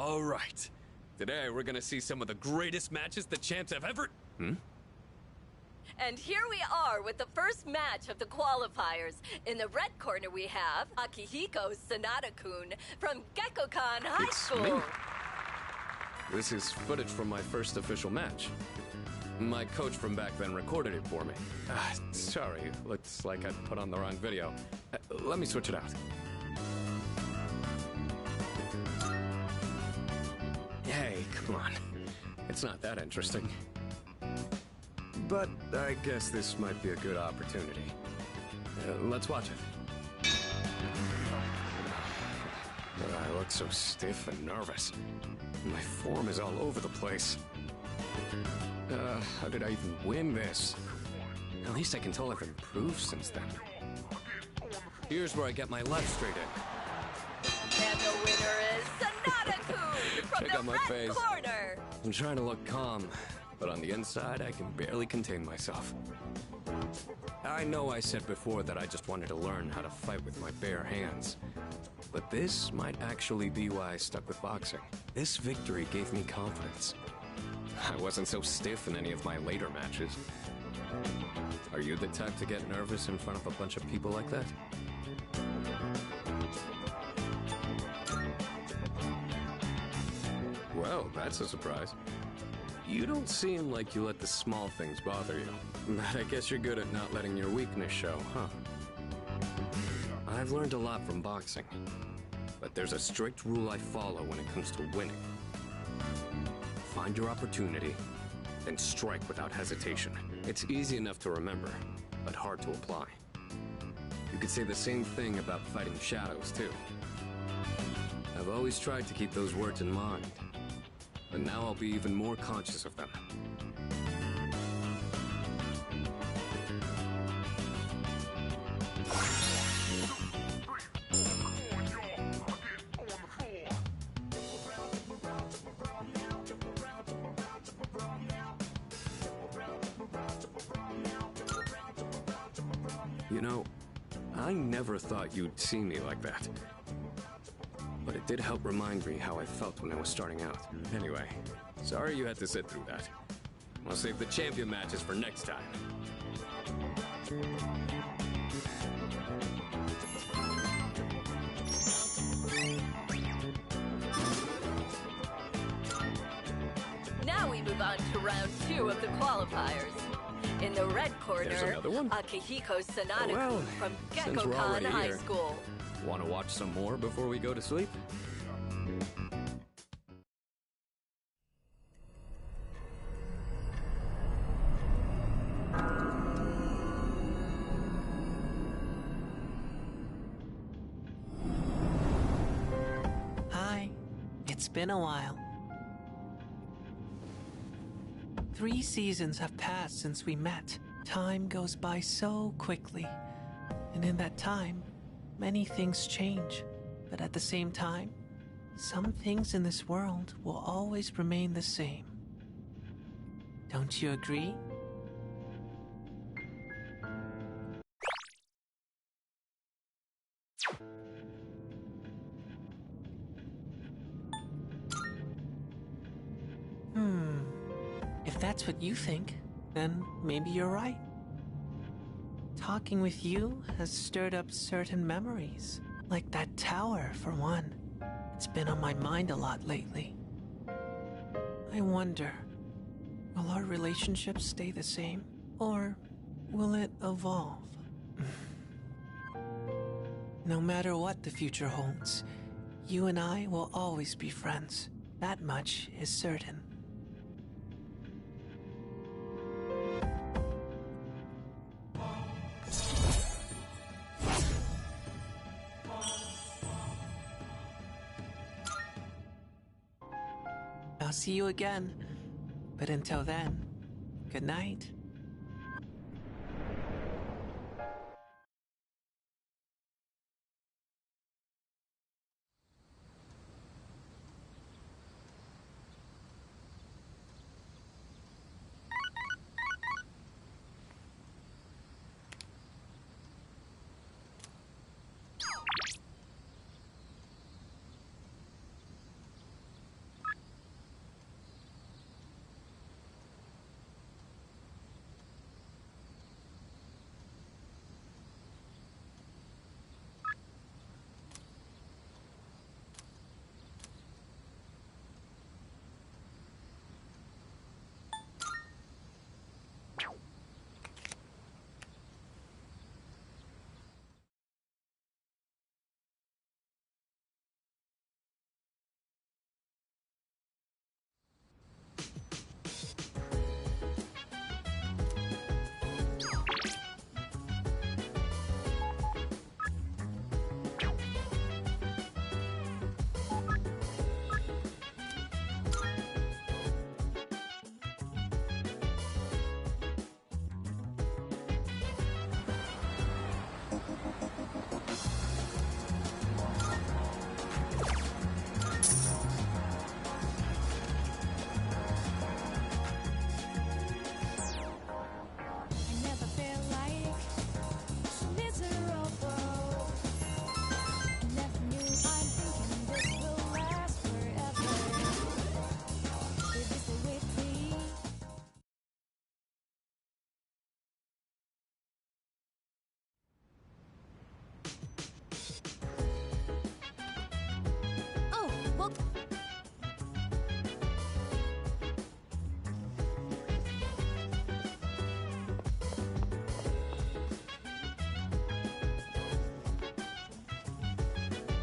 All right. Today we're gonna see some of the greatest matches the champs have ever... And here we are with the first match of the qualifiers. In the red corner we have Akihiko Sanada-kun from Gekkokan High It's School. me. This is footage from my first official match. My coach from back then recorded it for me. Sorry, looks like I put on the wrong video. Let me switch it out. Hey, come on. It's not that interesting. But I guess this might be a good opportunity. Let's watch it. I look so stiff and nervous. My form is all over the place. How did I even win this? At least I can tell I've improved since then. Here's where I get my left straight in. And the winner is Sanada-kun from Check out the my red face. corner. I'm trying to look calm, but on the inside, I can barely contain myself. I know I said before that I just wanted to learn how to fight with my bare hands. But this might actually be why I stuck with boxing. This victory gave me confidence. I wasn't so stiff in any of my later matches. Are you the type to get nervous in front of a bunch of people like that? Well, that's a surprise. You don't seem like you let the small things bother you. But I guess you're good at not letting your weakness show, huh? I've learned a lot from boxing. But there's a strict rule I follow when it comes to winning. Find your opportunity, then strike without hesitation. It's easy enough to remember, but hard to apply. You could say the same thing about fighting shadows, too. I've always tried to keep those words in mind, but now I'll be even more conscious of them. You know, I never thought you'd see me like that. But it did help remind me how I felt when I was starting out. Anyway, sorry you had to sit through that. I'll save the champion matches for next time. Now we move on to round 2 of the qualifiers. In the red There's corner, another one? Akihiko Sanada-kun Well, from since we're Gekkokan already High here. School. Want to watch some more before we go to sleep? Hi. It's been a while. 3 seasons have passed since we met. Time goes by so quickly. And in that time, many things change. But at the same time, some things in this world will always remain the same. Don't you agree? If that's what you think, then maybe you're right. Talking with you has stirred up certain memories, like that tower, for one. It's been on my mind a lot lately. I wonder, will our relationship stay the same, or will it evolve? No matter what the future holds, you and I will always be friends. That much is certain. I'll see you again. But until then, good night.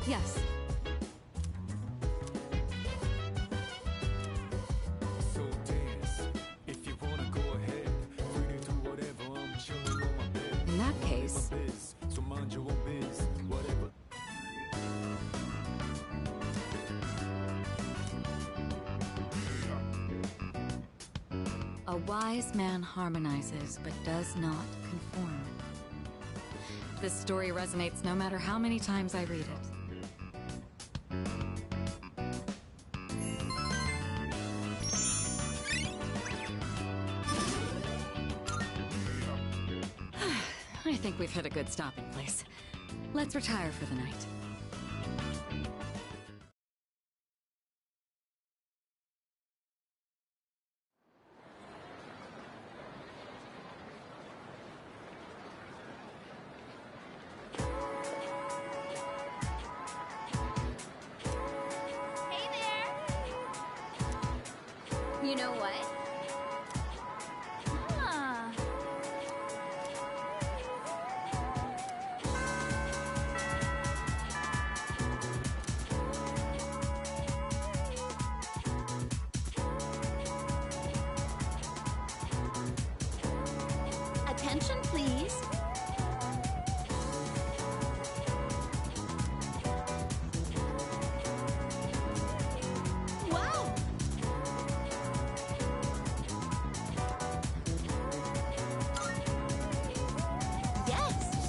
Yes. So dance. If you wanna go ahead, free to do whatever. I'm chilling on my bed. In that case, Biz, so mind your own biz, whatever. a wise man harmonizes but does not conform. This story resonates no matter how many times I read it. I think we've hit a good stopping place. Let's retire for the night. Hey there! You know what? Ah. Attention, please. Wow! Yes!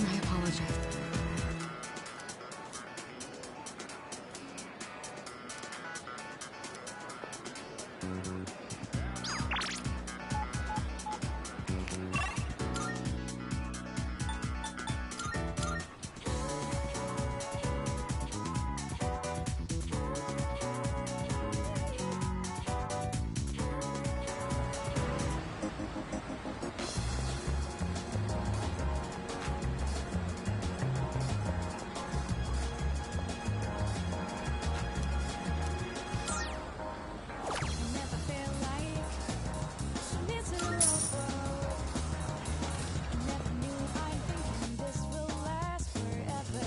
I apologize. Never feel like miserable. Never knew I'm thinking this will last forever.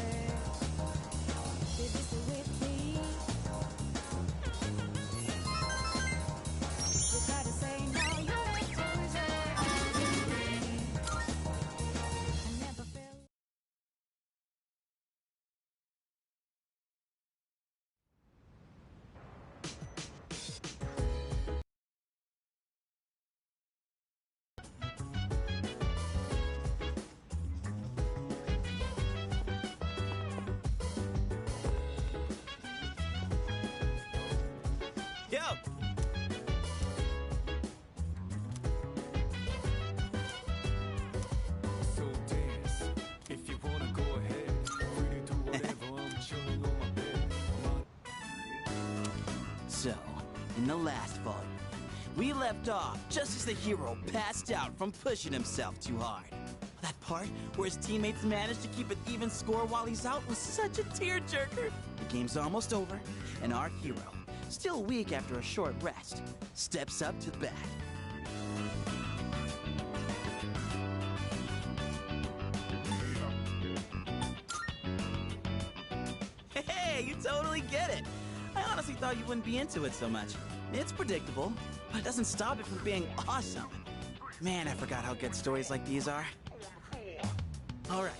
Baby, stay with me. You gotta say no, you're a loser. I never feel. Yo! So dance. If you wanna go ahead, free to do whatever. I'm chilling on my bed. So, in the last volume, we left off just as the hero passed out from pushing himself too hard. That part where his teammates managed to keep an even score while he's out was such a tearjerker. The game's almost over, and our hero, still weak after a short rest, steps up to the bat. Hey, you totally get it. I honestly thought you wouldn't be into it so much. It's predictable, but it doesn't stop it from being awesome. Man, I forgot how good stories like these are. All right,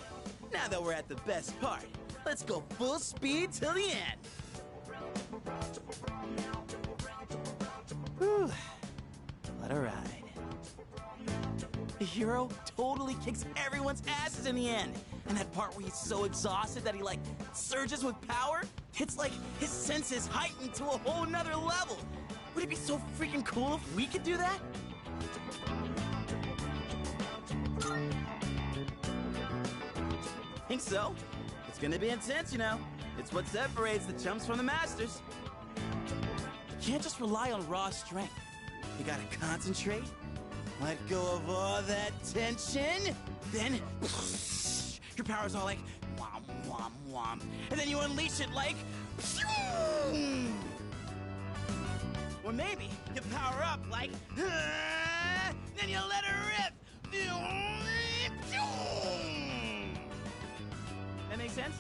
now that we're at the best part, let's go full speed till the end. Whew. What a ride. The hero totally kicks everyone's asses in the end. And that part where he's so exhausted that he, like, surges with power? It's like his senses heightened to a whole nother level. Would it be so freaking cool if we could do that? Think so? It's gonna be intense, you know. It's what separates the chumps from the masters. You can't just rely on raw strength. You gotta concentrate, let go of all that tension, then your power's all like wham, wham, wham, and then you unleash it like or maybe you power up like then you let her rip. That makes sense?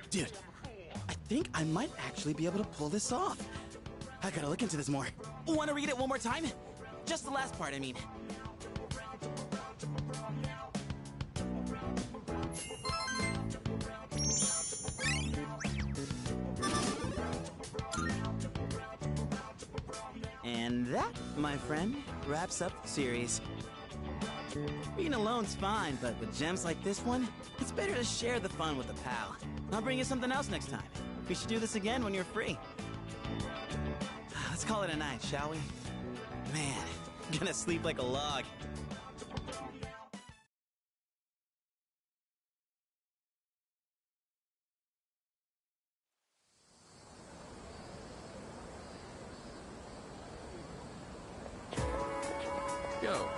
Dude, I think I might actually be able to pull this off. I gotta look into this more. Want to read it one more time? Just the last part, I mean. And that, my friend, wraps up the series. Being alone's fine, but with gems like this one, it's better to share the fun with a pal. I'll bring you something else next time. We should do this again when you're free. Let's call it a night, shall we? Man, I'm gonna sleep like a log. Go.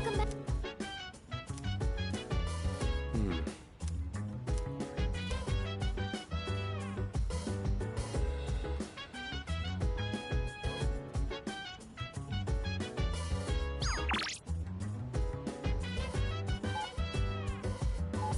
Welcome back.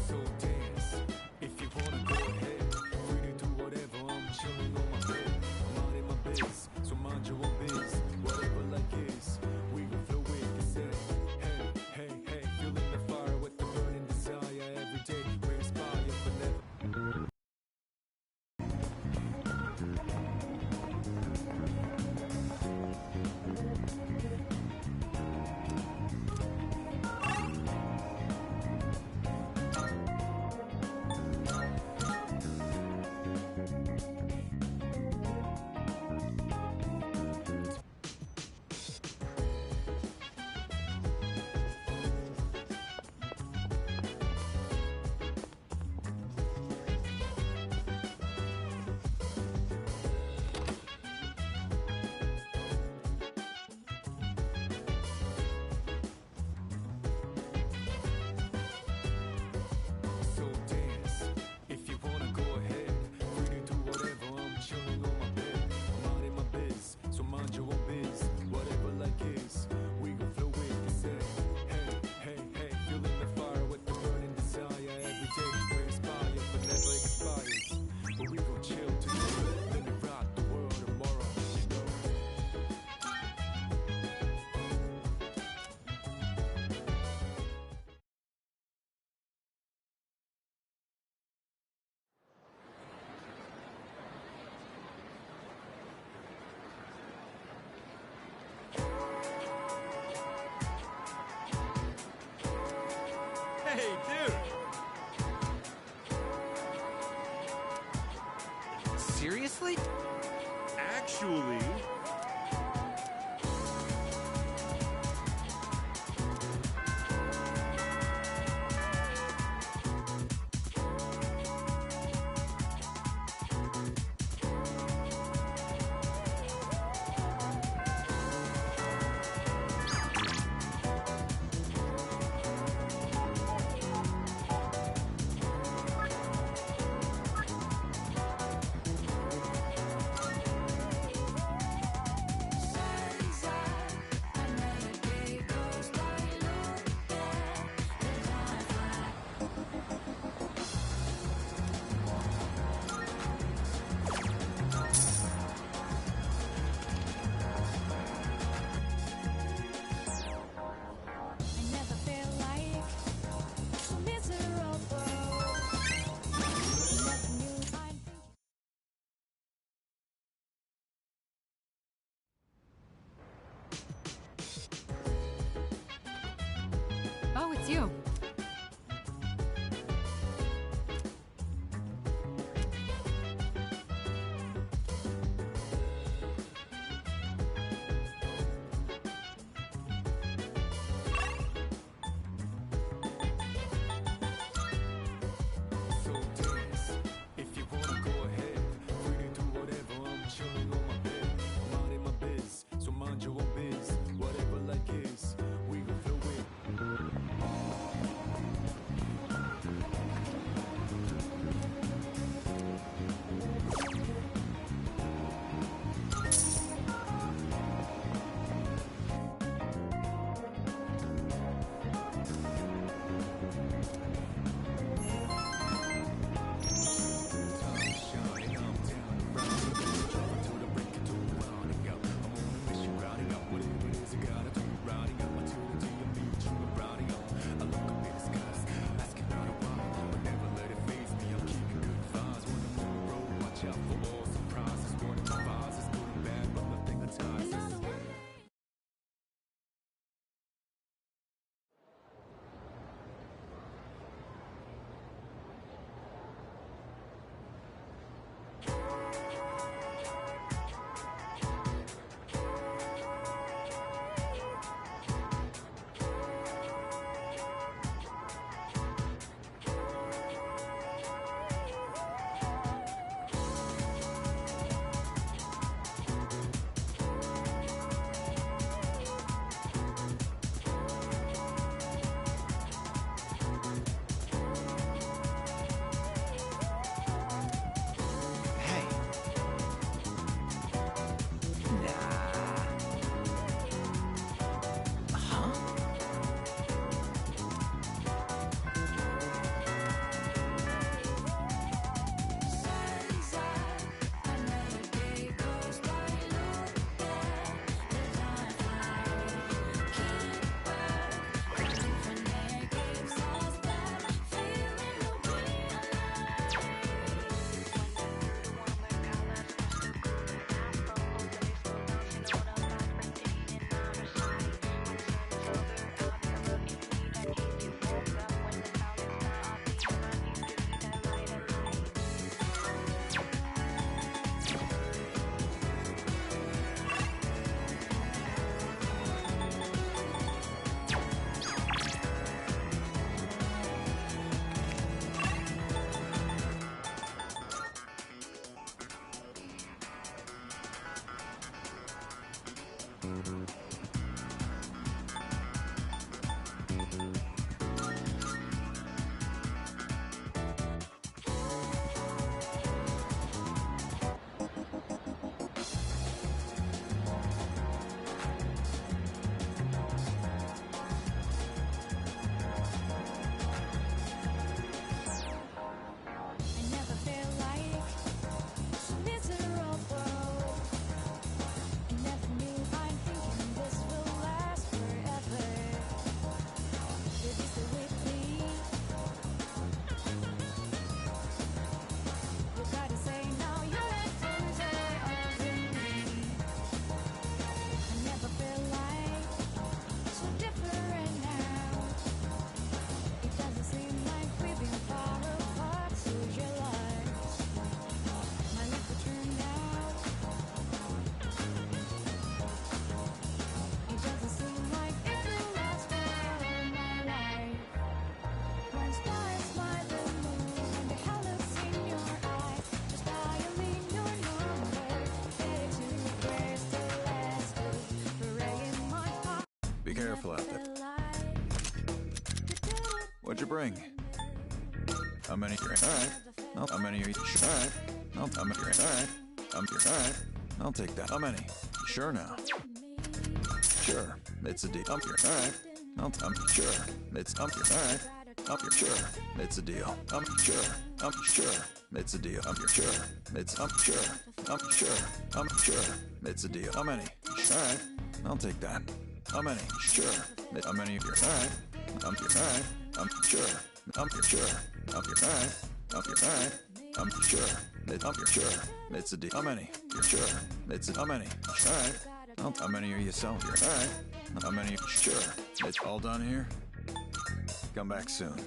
So dance. If you wanna go ahead, free to do whatever. I'm chilling on my bed. I'm not in my biz, so mind your own biz. Whatever like is, we gon' flow with the set. Hey, hey, hey, feeling the fire with the burning desire every day. We inspire for never. So dance. If you wanna go ahead, free to do whatever. I'm chilling on my bed. I'm not in my biz, so mind your own biz. Whatever like is, we gon' flow with the set. Hey, hey, hey, feeling the fire with the burning desire every day. We inspire but never expires. But we gon' chill today, let it rock the world tomorrow. You know. Hey, dude! Seriously? Actually, I never felt like so miserable. Never knew I'd be. Oh, it's you. So dance. If you wanna go ahead, free to do whatever. I'm chilling on my bed. I'm not in my biz, so mind your own biz. Whatever like is, we gon' flow with. I never feel like miserable. I never knew I'm thinking this will last forever. Did you stay with me? You gotta say now you're a loser over me. I never feel like so different now. It doesn't seem like we've been far apart. So your lies, my life will turn out. It doesn't seem like it will last forever. My life, when stars smile the moon, and the hell looks in your eyes. Just dialing your number, headed to a place to last. Praying my heart. Be careful out there. What'd you bring? How many? All right. No, how many are you? All right. No, how many? All right. All right. I'll take that. How many? Sure now. Sure. It's a deal. All right. No, sure. It's all right. Sure. It's a deal. Sure. Sure. It's a deal. Sure. It's sure. Sure. It's a deal. How many? All right. I'll take that. How many? Sure. How many? All right. All right. Sure. Sure. All right. All right. Sure. Sure. It's a deal. How many? Sure. It's how many? All right. How many are you selling here? All right. How many? Sure. It's all done here. Come back soon.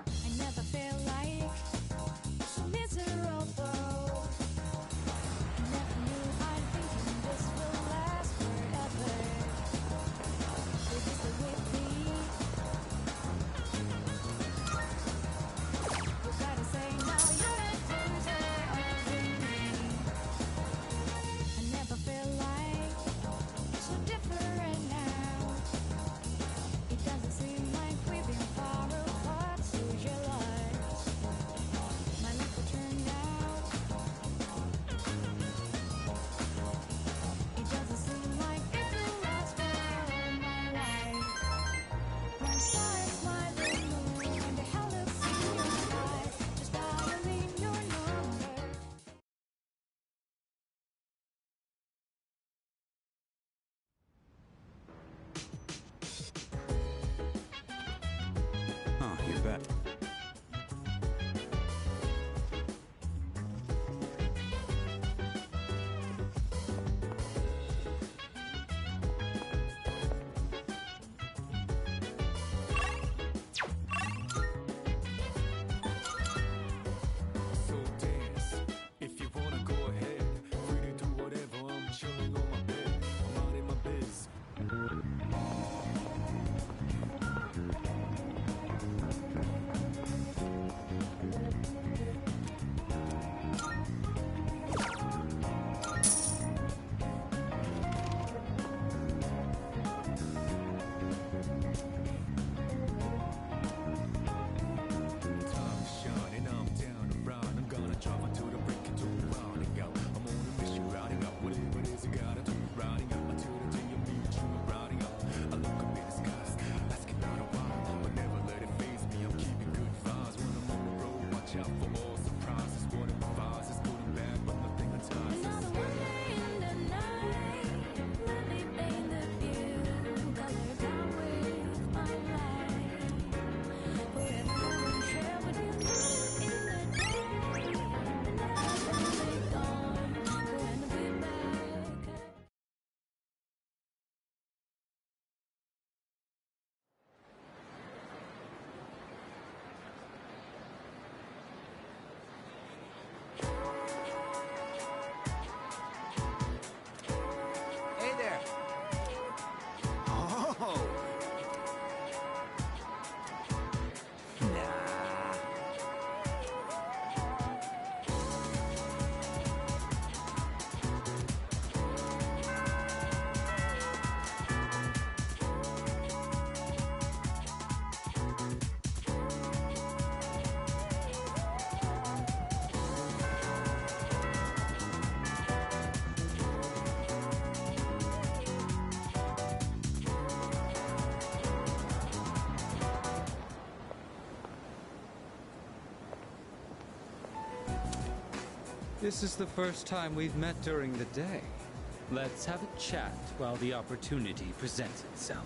I never feel like so miserable. I never knew I'm thinking this will last forever. Did you stay with me? You gotta say now you're a loser over me. I never feel like so different now. It doesn't seem like we've been far apart. So your lies, my life will turn out. It doesn't seem like it will last forever. My life, when stars smile the moon, and the hell looks in your eyes. Just dialing your number. Oh, you bet. So dance, if you wanna go ahead. Free to do whatever, I'm chilling on my bed. I'm out in my biz. Time is shining, I'm down around. I'm gonna drive until the break into rounding out. I'm on a mission, routing out whatever it is I gotta do. Rounding out until the day you meet you, rounding out. I look up in the skies, asking out a while, but never let it faze me. I'm keeping good vibes when I'm on the road. Watch out for all surprises. What it provides is good and bad, but nothing entices. Another one day in the night, let me paint the view, color down with my light. Forever I will share with you in the day, never be gone, gonna be back. This is the first time we've met during the day. Let's have a chat while the opportunity presents itself.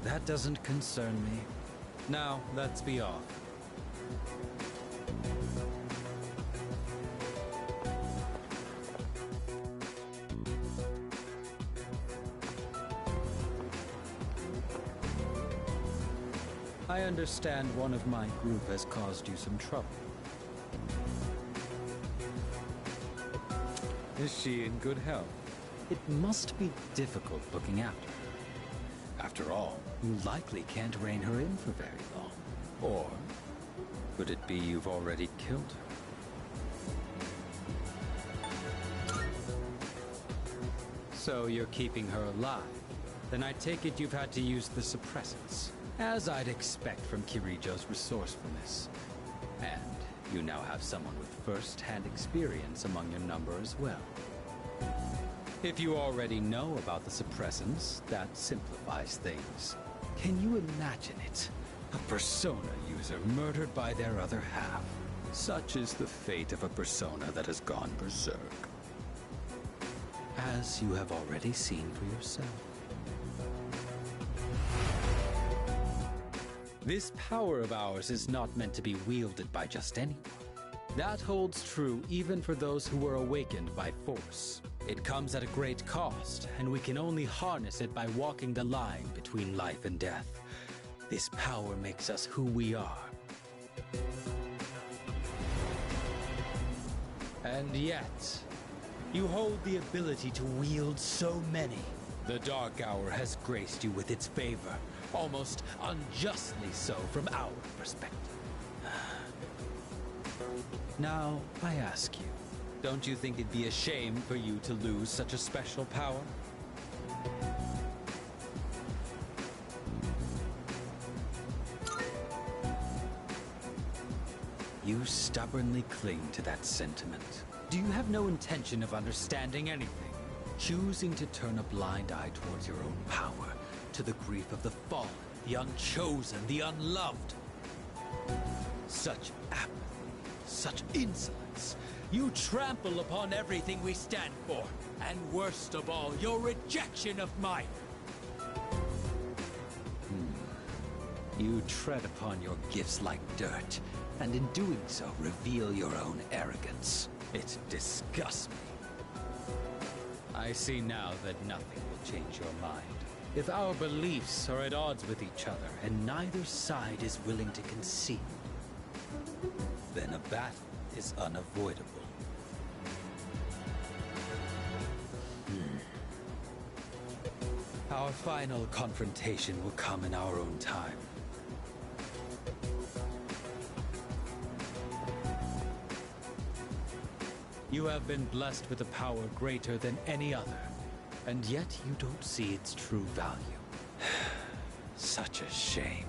That doesn't concern me. Now, let's be off. I understand one of my group has caused you some trouble. Is she in good health? It must be difficult looking after her. After all, you likely can't rein her in for very long. Or could it be you've already killed her? So you're keeping her alive. Then I take it you've had to use the suppressants. As I'd expect from Kirijo's resourcefulness. And you now have someone with first-hand experience among your number as well. If you already know about the suppressants, that simplifies things. Can you imagine it? A Persona user murdered by their other half. Such is the fate of a Persona that has gone berserk. As you have already seen for yourself. This power of ours is not meant to be wielded by just anyone. That holds true even for those who were awakened by force. It comes at a great cost, and we can only harness it by walking the line between life and death. This power makes us who we are. And yet, you hold the ability to wield so many. The Dark Hour has graced you with its favor. Almost unjustly so from our perspective. Now, I ask you, don't you think it'd be a shame for you to lose such a special power? You stubbornly cling to that sentiment. Do you have no intention of understanding anything? Choosing to turn a blind eye towards your own power, to the grief of the fallen, the unchosen, the unloved. Such apathy, such insolence. You trample upon everything we stand for. And worst of all, your rejection of mine. You tread upon your gifts like dirt, and in doing so, reveal your own arrogance. It disgusts me. I see now that nothing will change your mind. If our beliefs are at odds with each other, and neither side is willing to concede, then a battle is unavoidable. Our final confrontation will come in our own time. You have been blessed with a power greater than any other, and yet you don't see its true value. Such a shame.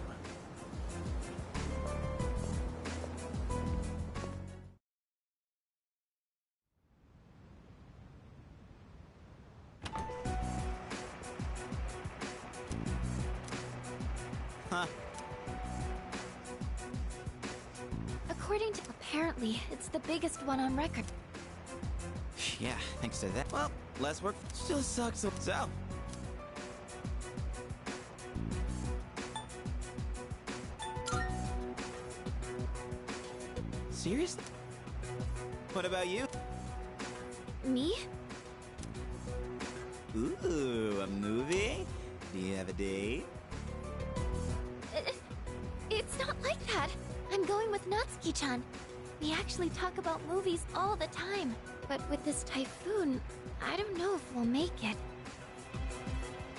Huh. According to... Apparently, it's the biggest one on record. Yeah, thanks to that. Well, less work still sucks. So. Seriously? What about you? Me? Ooh, a movie? Do you have a date? It's not like that. I'm going with Natsuki-chan. We actually talk about movies all the time. But with this typhoon, I don't know if we'll make it.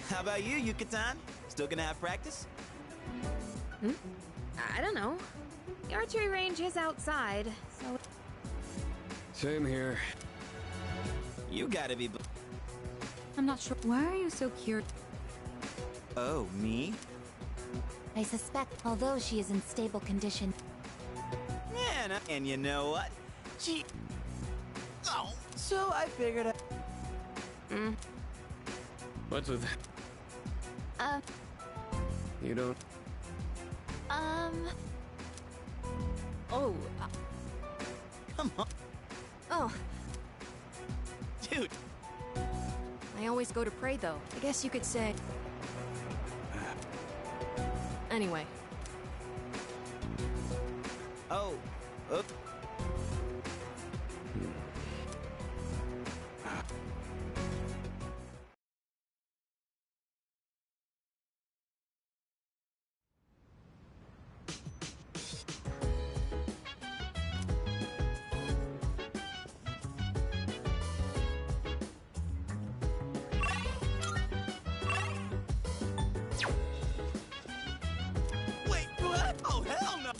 How about you, Yuka-tan? Still gonna have practice? I don't know. The archery range is outside, so... Same here. You gotta be... I'm not sure. Why are you so curious? Oh, me? I suspect, although she is in stable condition... Yeah, and you know what? She... Oh, so I figured out... What's with that? You don't... Oh, Come on. Oh, Dude. I always go to pray, though. I guess you could say... Anyway. Oh. Oop. Wait, what? Oh, hell no!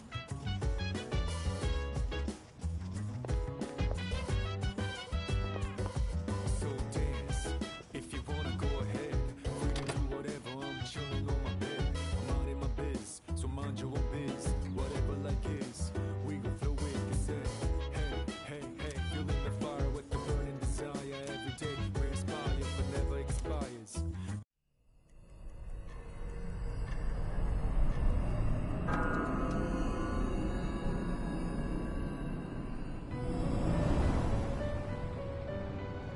So dance, if you wanna go ahead. Free to do whatever, I'm chilling on my bed. I'm out in my biz, so mind your own biz. Whatever like is, we gon' flow with it. Say, hey, hey, hey, feeling the fire with the burning desire. Every day we're inspired, but never expires.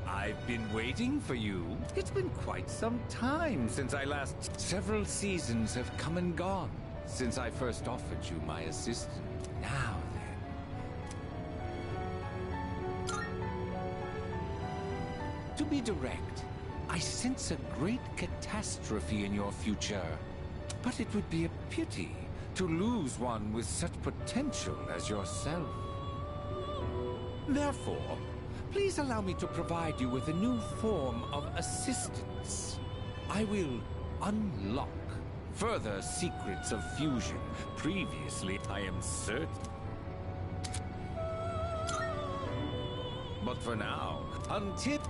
I've been waiting for you. It's been quite some time since I last... Several seasons have come and gone since I first offered you my assistance. Now then. To be direct, I sense a great catastrophe in your future. But it would be a pity to lose one with such potential as yourself. Therefore, please allow me to provide you with a new form of assistance. I will unlock further secrets of fusion. Previously, I am certain. But for now, until...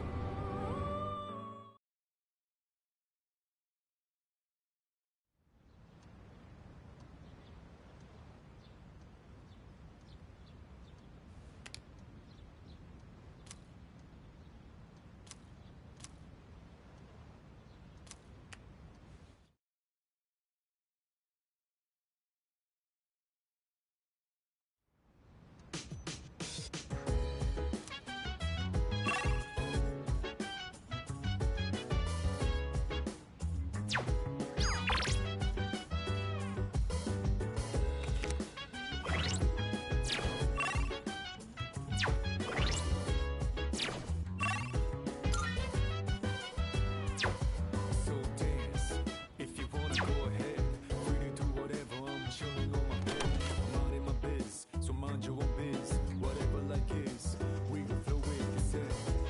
So dance, if you wanna go ahead. Free to do whatever, I'm chilling on my bed. I'm out in my biz, so mind your own biz. Whatever like is, we gon' flow with it. Say,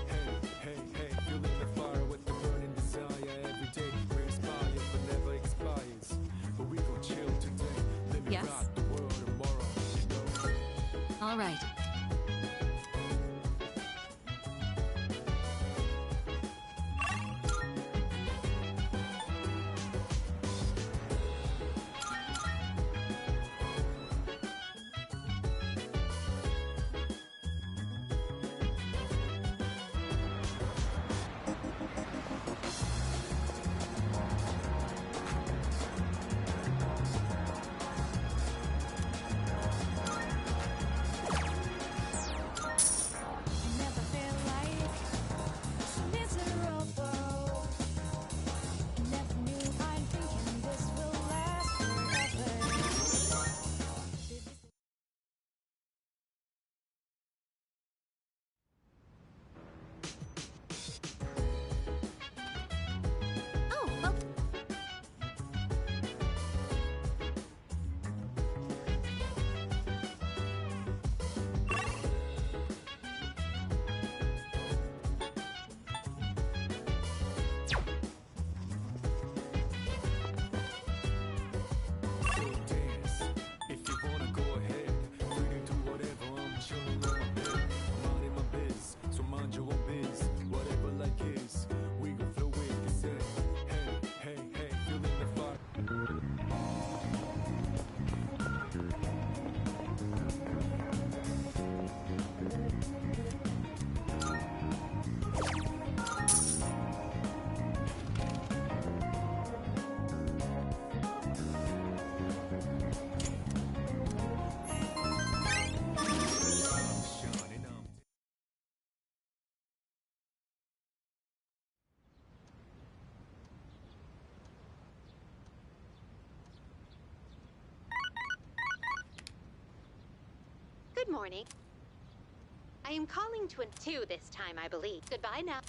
hey, hey, hey, feeling the fire with the burning desire. Every day we're inspired, but never expires. But we gon' chill today, let me Yes? rock the world tomorrow. You know? All right. morning. I am calling to two this time, I believe. Goodbye now.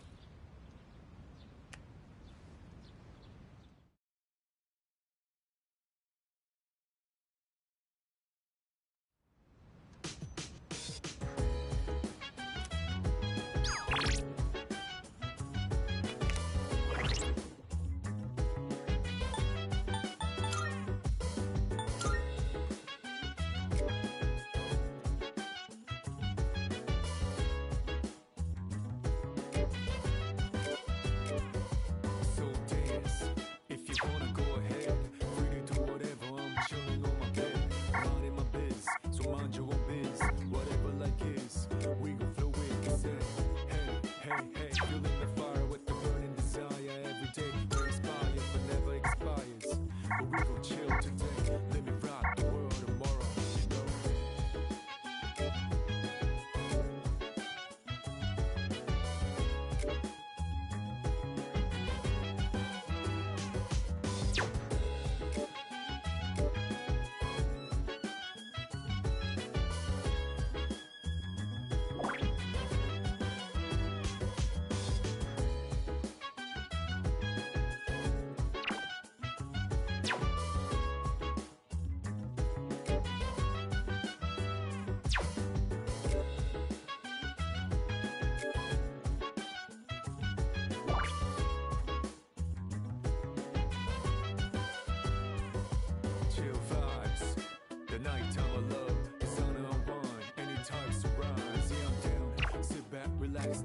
So dance, if you wanna go ahead. Free to do whatever, I'm chilling on my bed. Minding my biz, so mind your own biz. Whatever like is, we gon' flow with consent. Hey, feeling the fire with the burning desire. Every day we inspire, but never expires. But we gon' chill today, let me rock the world tomorrow, you know. Chill vibes, the nighttime of love is on and on. Any types of rise, yeah, I'm down. Sit back, relax,